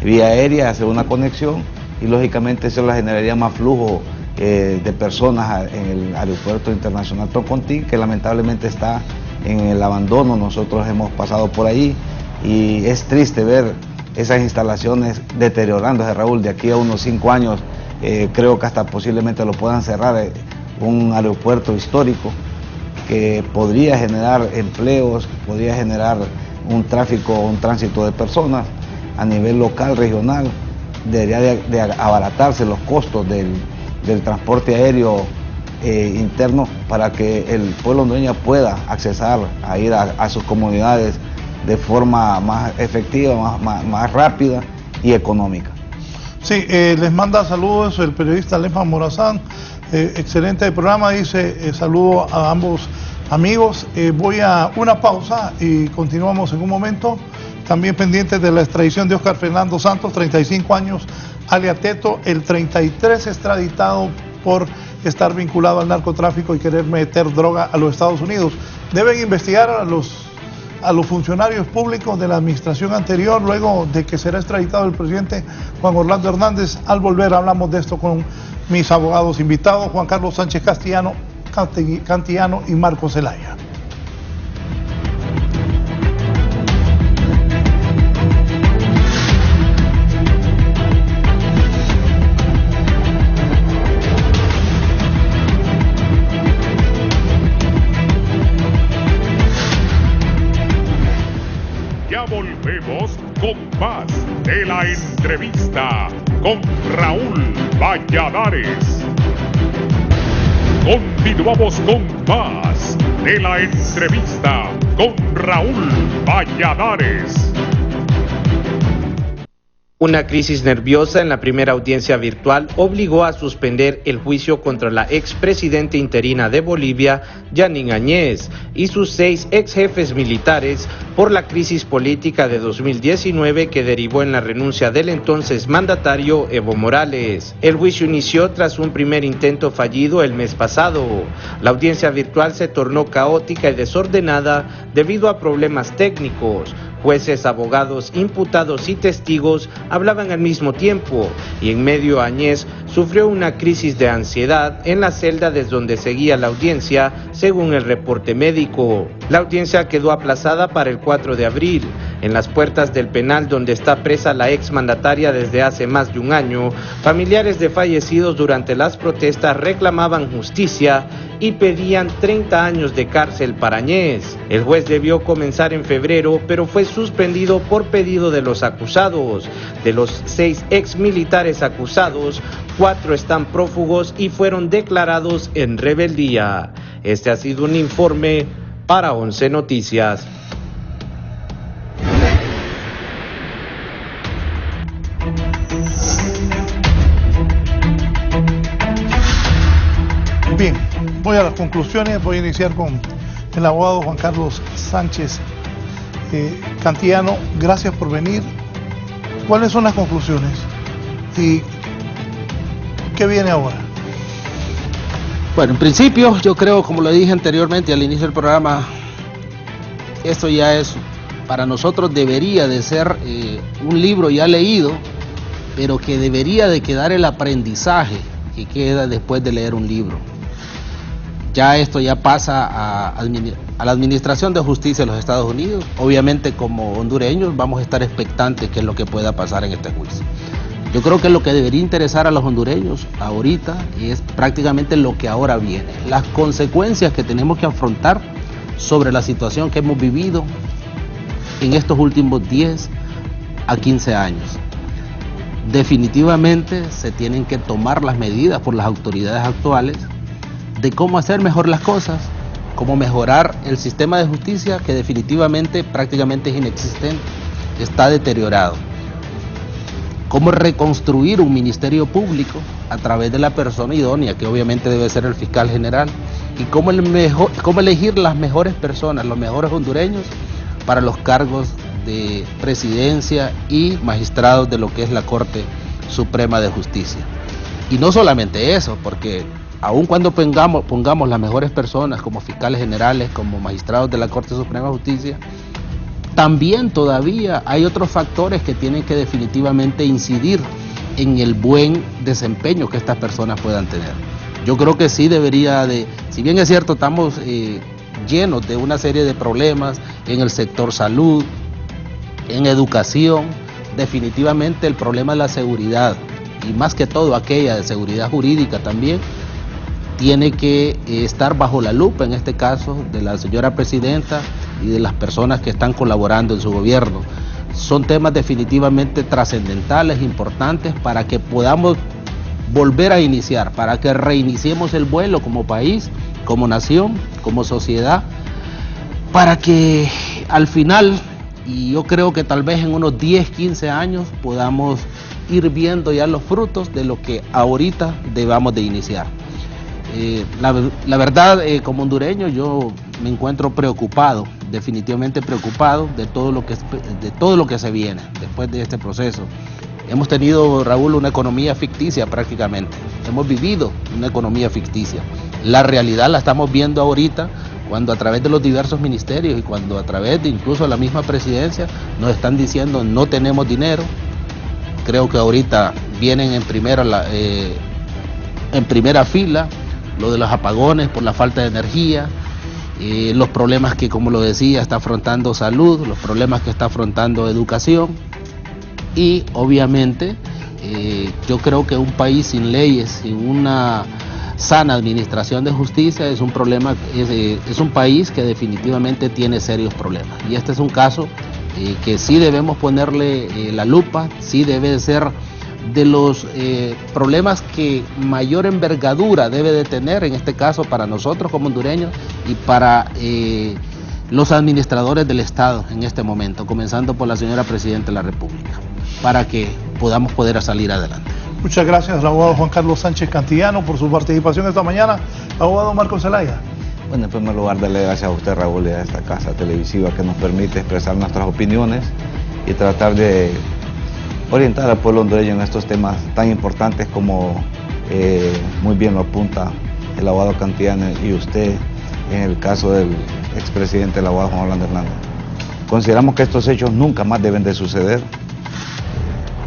Speaker 5: vía aérea, hacer una conexión, y lógicamente eso le generaría más flujo de personas en el aeropuerto internacional Toncontín, que lamentablemente está en el abandono. Nosotros hemos pasado por allí y es triste ver esas instalaciones deteriorándose, Raúl. De aquí a unos 5 años creo que hasta posiblemente lo puedan cerrar, un aeropuerto histórico que podría generar empleos, podría generar un tráfico, un tránsito de personas a nivel local, regional. Debería de abaratarse los costos del transporte aéreo interno, para que el pueblo hondureño pueda accesar a ir a sus comunidades de forma más efectiva, más rápida y económica.
Speaker 3: Sí, les manda saludos el periodista Lema Morazán. Excelente programa, dice, saludo a ambos amigos. Voy a una pausa y continuamos en un momento. También pendientes de la extradición de Oscar Fernando Santos, 35 años, alias Teto, el 33 extraditado por estar vinculado al narcotráfico y querer meter droga a los Estados Unidos. Deben investigar a los funcionarios públicos de la administración anterior, luego de que será extraditado el presidente Juan Orlando Hernández. Al volver hablamos de esto con mis abogados invitados, Juan Carlos Sánchez Cantillano y Marco Zelaya.
Speaker 1: Volvemos con más de la entrevista con Raúl Valladares. Continuamos con más de la entrevista con Raúl Valladares.
Speaker 6: Una crisis nerviosa en la primera audiencia virtual obligó a suspender el juicio contra la expresidenta interina de Bolivia, Janine Áñez, y sus 6 ex jefes militares por la crisis política de 2019 que derivó en la renuncia del entonces mandatario Evo Morales. El juicio inició tras un primer intento fallido el mes pasado. La audiencia virtual se tornó caótica y desordenada debido a problemas técnicos. Jueces, abogados, imputados y testigos hablaban al mismo tiempo y en medio Áñez sufrió una crisis de ansiedad en la celda desde donde seguía la audiencia, según el reporte médico. La audiencia quedó aplazada para el 4 de abril. En las puertas del penal donde está presa la exmandataria desde hace más de un año, familiares de fallecidos durante las protestas reclamaban justicia y pedían 30 años de cárcel para Áñez. El juez debió comenzar en febrero, pero fue suspendido por pedido de los acusados. De los 6 exmilitares acusados, 4 están prófugos y fueron declarados en rebeldía. Este ha sido un informe para 11 Noticias.
Speaker 3: Bien, voy a las conclusiones. Voy a iniciar con el abogado Juan Carlos Sánchez Cantillano. Gracias por venir. ¿Cuáles son las conclusiones? ¿Y qué viene ahora?
Speaker 4: Bueno, en principio yo creo, como lo dije anteriormente al inicio del programa, esto ya es, para nosotros debería de ser un libro ya leído, pero que debería de quedar el aprendizaje que queda después de leer un libro. Ya esto ya pasa a la Administración de Justicia de los Estados Unidos. Obviamente, como hondureños vamos a estar expectantes qué es lo que pueda pasar en este juicio. Yo creo que lo que debería interesar a los hondureños ahorita es prácticamente lo que ahora viene, las consecuencias que tenemos que afrontar sobre la situación que hemos vivido en estos últimos 10 a 15 años. Definitivamente se tienen que tomar las medidas por las autoridades actuales de cómo hacer mejor las cosas, cómo mejorar el sistema de justicia, que definitivamente prácticamente es inexistente, está deteriorado. Cómo reconstruir un ministerio público a través de la persona idónea, que obviamente debe ser el fiscal general, y cómo elegir las mejores personas, los mejores hondureños para los cargos de presidencia y magistrados de lo que es la Corte Suprema de Justicia. Y no solamente eso, porque aun cuando pongamos las mejores personas como fiscales generales, como magistrados de la Corte Suprema de Justicia, también todavía hay otros factores que tienen que definitivamente incidir en el buen desempeño que estas personas puedan tener. Yo creo que sí debería de, si bien es cierto, estamos llenos de una serie de problemas en el sector salud, en educación, definitivamente el problema de la seguridad, y más que todo aquella de seguridad jurídica también, tiene que estar bajo la lupa, en este caso, de la señora presidenta y de las personas que están colaborando en su gobierno. Son temas definitivamente trascendentales, importantes, para que podamos volver a iniciar, para que reiniciemos el vuelo como país, como nación, como sociedad, para que al final, y yo creo que tal vez en unos 10, 15 años, podamos ir viendo ya los frutos de lo que ahorita debamos de iniciar. La verdad, como hondureño, yo me encuentro preocupado, definitivamente preocupado de todo lo que se viene después de este proceso. Hemos tenido, Raúl, una economía ficticia prácticamente. Hemos vivido una economía ficticia. La realidad la estamos viendo ahorita, cuando a través de los diversos ministerios y cuando a través de incluso la misma presidencia nos están diciendo no tenemos dinero. Creo que ahorita vienen en primera fila lo de los apagones por la falta de energía, los problemas que, como lo decía, está afrontando salud, los problemas que está afrontando educación, y obviamente yo creo que un país sin leyes, sin una sana administración de justicia, es un país que definitivamente tiene serios problemas, y este es un caso que sí debemos ponerle la lupa, sí debe de ser de los problemas que mayor envergadura debe de tener, en este caso para nosotros como hondureños y para los administradores del Estado en este momento, comenzando por la señora Presidenta de la República, para que podamos poder salir adelante.
Speaker 3: Muchas gracias al abogado Juan Carlos Sánchez Cantillano por su participación esta mañana. Abogado Marco Zelaya.
Speaker 5: Bueno, en primer lugar, darle gracias a usted, Raúl, y a esta casa televisiva que nos permite expresar nuestras opiniones y tratar de orientar al pueblo hondureño en estos temas tan importantes como muy bien lo apunta el abogado Cantillana y usted en el caso del expresidente, el abogado Juan Orlando Hernández. Consideramos que estos hechos nunca más deben de suceder.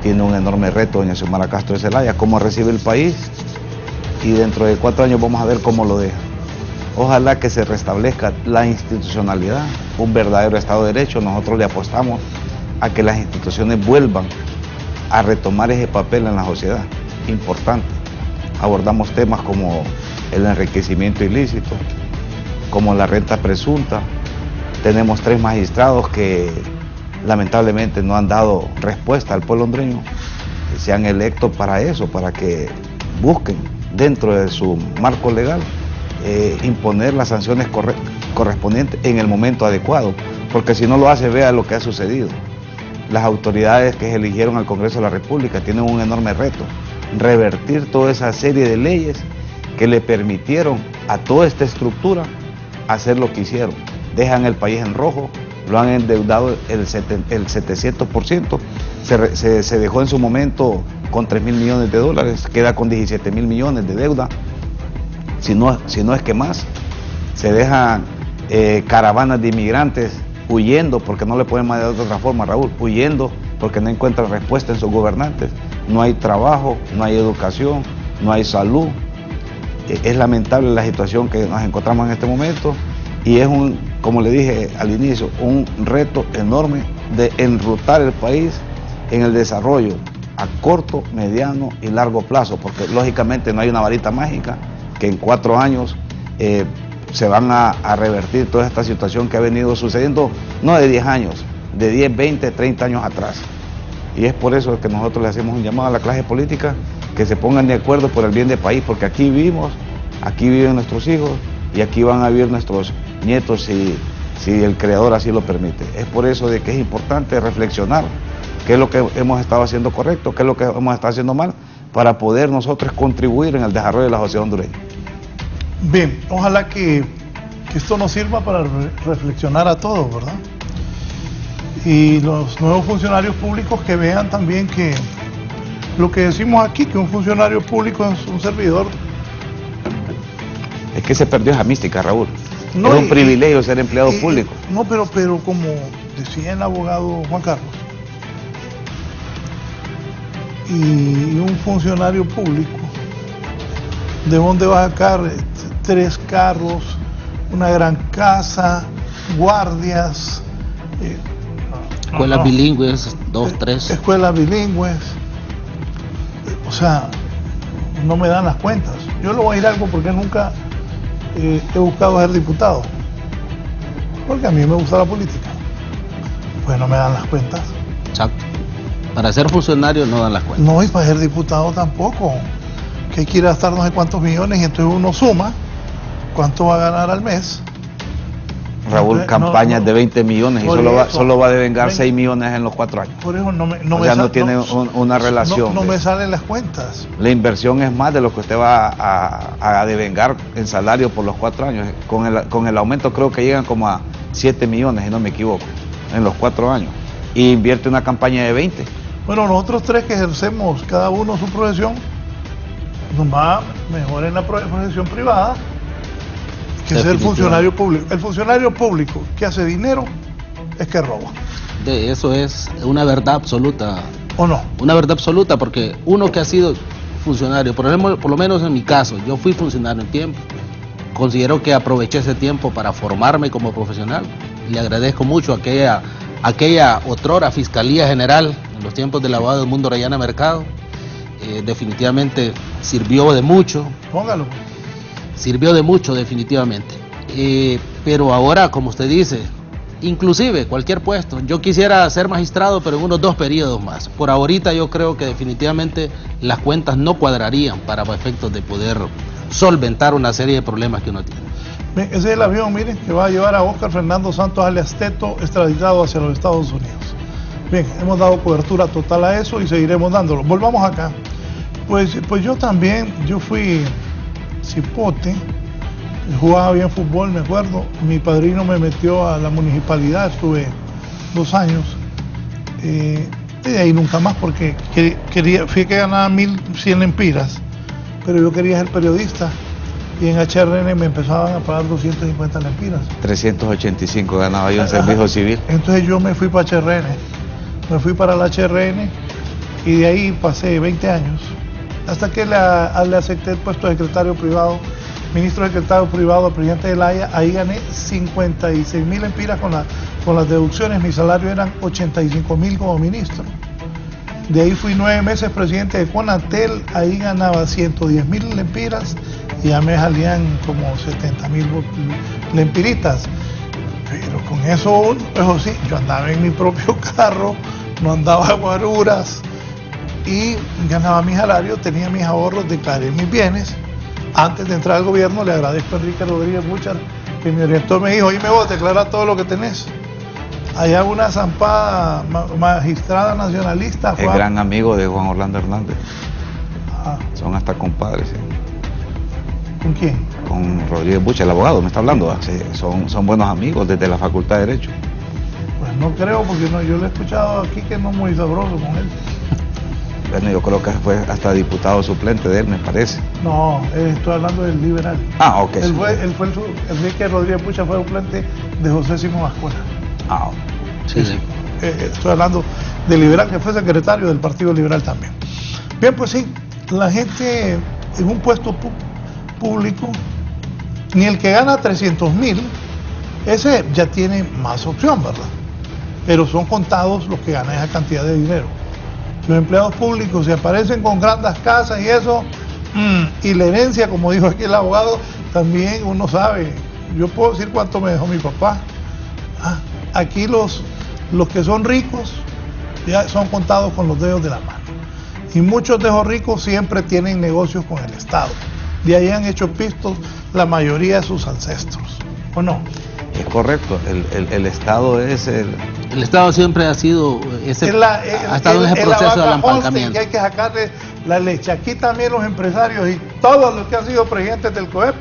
Speaker 5: Tiene un enorme reto doña Xiomara Castro de Zelaya, cómo recibe el país, y dentro de 4 años vamos a ver cómo lo deja. Ojalá que se restablezca la institucionalidad, un verdadero Estado de Derecho. Nosotros le apostamos a que las instituciones vuelvan a retomar ese papel en la sociedad, importante. Abordamos temas como el enriquecimiento ilícito, como la renta presunta. Tenemos 3 magistrados que lamentablemente no han dado respuesta al pueblo hondureño. Se han electo para eso, para que busquen dentro de su marco legal imponer las sanciones correspondientes en el momento adecuado, porque si no lo hace, vea lo que ha sucedido. Las autoridades que se eligieron al Congreso de la República tienen un enorme reto, revertir toda esa serie de leyes que le permitieron a toda esta estructura hacer lo que hicieron. Dejan el país en rojo, lo han endeudado el 700%, se dejó en su momento con 3.000 millones de dólares, queda con 17.000 millones de deuda, si no es que más. Se dejan caravanas de inmigrantes huyendo, porque no le pueden mandar de otra forma, Raúl, huyendo porque no encuentran respuesta en sus gobernantes. No hay trabajo, no hay educación, no hay salud. Es lamentable la situación que nos encontramos en este momento y es como le dije al inicio, un reto enorme de enrutar el país en el desarrollo a corto, mediano y largo plazo, porque lógicamente no hay una varita mágica que en 4 años se van a revertir toda esta situación que ha venido sucediendo, no de 10 años, de 10, 20, 30 años atrás. Y es por eso que nosotros le hacemos un llamado a la clase política que se pongan de acuerdo por el bien del país, porque aquí vivimos, aquí viven nuestros hijos y aquí van a vivir nuestros nietos si el Creador así lo permite. Es por eso de que es importante reflexionar qué es lo que hemos estado haciendo correcto, qué es lo que hemos estado haciendo mal, para poder nosotros contribuir en el desarrollo de la sociedad hondureña.
Speaker 3: Bien, ojalá que esto nos sirva para reflexionar a todos, ¿verdad? Y los nuevos funcionarios públicos que vean también que lo que decimos aquí, que un funcionario público es un servidor.
Speaker 5: Es que se perdió esa mística, Raúl.
Speaker 3: No,
Speaker 5: es un privilegio ser empleado público.
Speaker 3: No, pero como decía el abogado Juan Carlos, y un funcionario público, ¿de dónde va a sacar 3 carros, una gran casa, guardias?
Speaker 4: Escuelas bilingües, 2, 3.
Speaker 3: Escuelas bilingües. O sea, no me dan las cuentas. Yo le voy a ir algo porque nunca he buscado ser diputado. Porque a mí me gusta la política. Pues no me dan las cuentas.
Speaker 4: Exacto. Para ser funcionario no dan las cuentas.
Speaker 3: No, y para ser diputado tampoco. Que hay que ir a gastar no sé cuántos millones y entonces uno suma cuánto va a ganar al mes.
Speaker 5: Raúl, campañas de 20 millones y solo va a devengar 6 millones en los 4 años.
Speaker 3: Por eso
Speaker 5: no tiene una relación.
Speaker 3: No me salen las cuentas.
Speaker 5: La inversión es más de lo que usted va a devengar en salario por los 4 años. Con el aumento creo que llegan como a 7 millones, si no me equivoco, en los 4 años. Y invierte una campaña de 20.
Speaker 3: Bueno, nosotros 3 que ejercemos cada uno su profesión, nos va mejor en la profesión privada que ser el funcionario público. El funcionario público que hace dinero es que roba.
Speaker 4: De eso es una verdad absoluta.
Speaker 3: ¿O no?
Speaker 4: Una verdad absoluta, porque uno que ha sido funcionario, por lo menos en mi caso, yo fui funcionario un tiempo. Considero que aproveché ese tiempo para formarme como profesional. Le agradezco mucho a aquella otrora Fiscalía General en los tiempos del abogado Edmundo Orellana Mercado. Definitivamente sirvió de mucho.
Speaker 3: Póngalo.
Speaker 4: Sirvió de mucho definitivamente, pero ahora, como usted dice, inclusive cualquier puesto, yo quisiera ser magistrado pero en unos 2 periodos más. Por ahorita yo creo que definitivamente las cuentas no cuadrarían para efectos de poder solventar una serie de problemas que uno tiene.
Speaker 3: Bien, ese es el avión, miren, que va a llevar a Óscar Fernando Santos alias Teto, extraditado hacia los Estados Unidos. Bien, hemos dado cobertura total a eso y seguiremos dándolo. Volvamos acá. Pues yo también, yo fui cipote jugaba bien fútbol, me acuerdo. Mi padrino me metió a la municipalidad, estuve 2 años. Y de ahí nunca más, porque fui que ganaba 1.100 lempiras, pero yo quería ser periodista. Y en HRN me empezaban a pagar 250 lempiras.
Speaker 5: 385 ganaba yo en servicio civil.
Speaker 3: Entonces yo me fui para HRN, me fui para la HRN y de ahí pasé 20 años, hasta que le acepté el puesto de secretario privado, ministro secretario privado al presidente de la Haya. Ahí gané 56.000 lempiras con las deducciones, mi salario eran 85.000 como ministro. De ahí fui 9 meses presidente de Conatel, ahí ganaba 110.000 lempiras y ya me salían como 70.000 lempiritas. Pero con eso sí, yo andaba en mi propio carro, no andaba a guaruras y ganaba mi salario, tenía mis ahorros, declaré mis bienes. Antes de entrar al gobierno le agradezco a Enrique Rodríguez Buchar que me orientó, me dijo, oíme vos, declara todo lo que tenés. Allá una zampada magistrada nacionalista.
Speaker 5: Es gran amigo de Juan Orlando Hernández. Son hasta compadres. ¿Sí?
Speaker 3: ¿Con quién?
Speaker 5: Con Rodríguez Buchar, el abogado, me está hablando. Sí, son buenos amigos desde la Facultad de Derecho.
Speaker 3: Pues no creo, porque no, yo lo he escuchado aquí que no es muy sabroso con él.
Speaker 5: Bueno, yo creo que fue hasta diputado suplente de él, me parece.
Speaker 3: No, estoy hablando del liberal.
Speaker 5: Ok.
Speaker 3: Enrique Rodríguez Buchar fue suplente de José Simón Ascuela.
Speaker 4: Sí.
Speaker 3: Estoy hablando del liberal, que fue secretario del Partido Liberal también. Bien, pues sí, la gente en un puesto público, ni el que gana 300.000, ese ya tiene más opción, ¿verdad? Pero son contados los que ganan esa cantidad de dinero. Los empleados públicos se aparecen con grandes casas y eso, y la herencia, como dijo aquí el abogado, también uno sabe. Yo puedo decir cuánto me dejó mi papá. Aquí los que son ricos ya son contados con los dedos de la mano. Y muchos de esos ricos siempre tienen negocios con el Estado. De ahí han hecho pistos la mayoría de sus ancestros, ¿o no?
Speaker 5: Es correcto, el Estado es el...
Speaker 4: El Estado siempre ha sido, ha estado en ese proceso del empancamiento.
Speaker 3: Que hay que sacarle la leche. Aquí también los empresarios y todos los que han sido presidentes del COEP.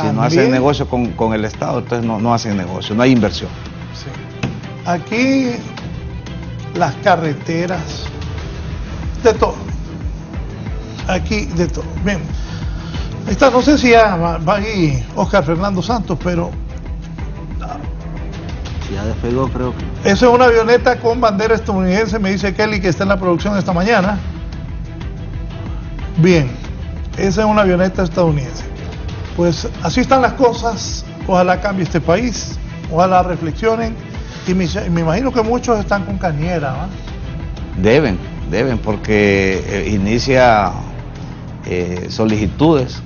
Speaker 5: Si no hacen negocio con el Estado, entonces no hacen negocio, no hay inversión.
Speaker 3: Sí. Aquí las carreteras, de todo. Aquí de todo. Bien. No sé si ya va ahí Oscar Fernando Santos, pero...
Speaker 4: Ya despegó, creo que...
Speaker 3: Eso es una avioneta con bandera estadounidense, me dice Kelly, que está en la producción esta mañana. Bien, esa es una avioneta estadounidense. Pues así están las cosas, ojalá cambie este país, ojalá reflexionen, y me imagino que muchos están con cañera, ¿no?
Speaker 5: Deben, porque inicia solicitudes.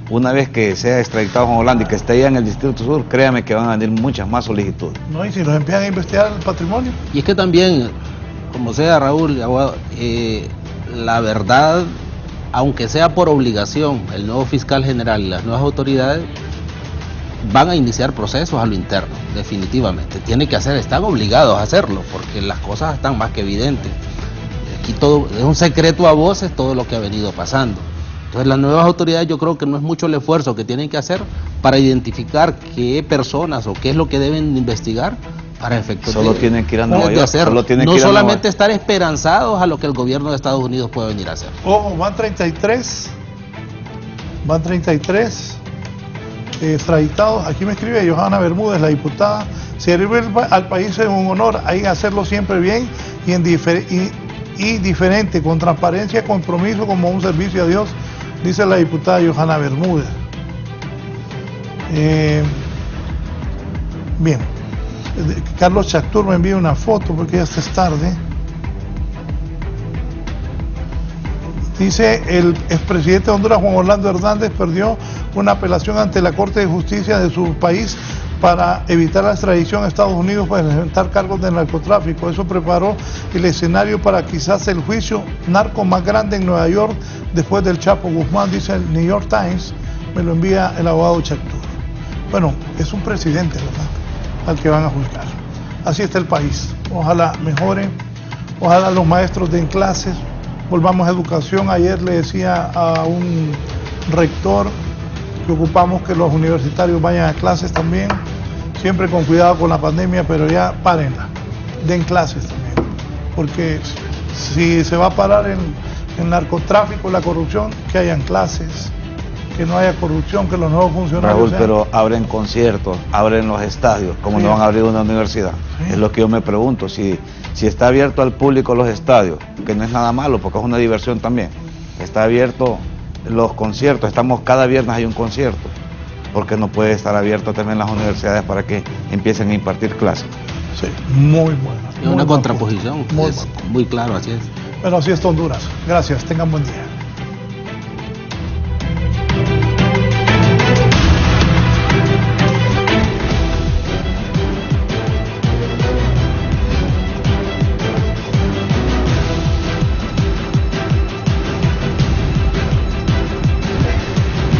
Speaker 5: Una vez que sea extraditado Juan Orlando y que esté allá en el Distrito Sur, créame que van a venir muchas más solicitudes.
Speaker 3: No, y si nos empiezan a investigar el patrimonio.
Speaker 4: Y es que también, como sea Raúl, abogado, la verdad, aunque sea por obligación, el nuevo fiscal general y las nuevas autoridades van a iniciar procesos a lo interno, definitivamente. Tienen que están obligados a hacerlo, porque las cosas están más que evidentes. Aquí todo es un secreto a voces, todo lo que ha venido pasando. Entonces las nuevas autoridades, yo creo que no es mucho el esfuerzo que tienen que hacer para identificar qué personas o qué es lo que deben investigar para efectos
Speaker 5: Solo tienen que ir a Nueva York.
Speaker 4: No solamente estar esperanzados a lo que el gobierno de Estados Unidos puede venir a hacer.
Speaker 3: Ojo, van 33 extraditados. Aquí me escribe Johanna Bermúdez, la diputada. Servir al país es un honor, hay que hacerlo siempre bien y diferente, con transparencia, compromiso, como un servicio a Dios, dice la diputada Johanna Bermúdez. Bien, Carlos Chactur me envía una foto porque ya es tarde. Dice, el expresidente de Honduras, Juan Orlando Hernández, perdió una apelación ante la Corte de Justicia de su país para evitar la extradición a Estados Unidos para presentar cargos de narcotráfico. Eso preparó el escenario para quizás el juicio narco más grande en Nueva York después del Chapo Guzmán, dice el New York Times, me lo envía el abogado Chactur. Bueno, es un presidente, ¿verdad?, al que van a juzgar. Así está el país. Ojalá mejore, ojalá los maestros den clases, volvamos a educación. Ayer le decía a un rector que ocupamos que los universitarios vayan a clases también, siempre con cuidado con la pandemia, pero ya párenla, den clases también, porque si se va a parar en narcotráfico, la corrupción, que hayan clases, que no haya corrupción, que los nuevos funcionarios
Speaker 5: Raúl,
Speaker 3: sean...
Speaker 5: pero abren conciertos, abren los estadios, ¿cómo
Speaker 3: Sí.
Speaker 5: no van a abrir una universidad?
Speaker 3: Sí.
Speaker 5: Es lo que yo me pregunto, si está abierto al público los estadios, que no es nada malo, porque es una diversión también, está abierto los conciertos, cada viernes hay un concierto, porque no puede estar abierto también las universidades para que empiecen a impartir clases.
Speaker 3: Sí, muy bueno.
Speaker 4: Es una contraposición,
Speaker 3: Muy
Speaker 4: es
Speaker 3: bueno.
Speaker 4: muy claro, así es.
Speaker 3: Bueno, así está Honduras. Gracias, tengan buen día.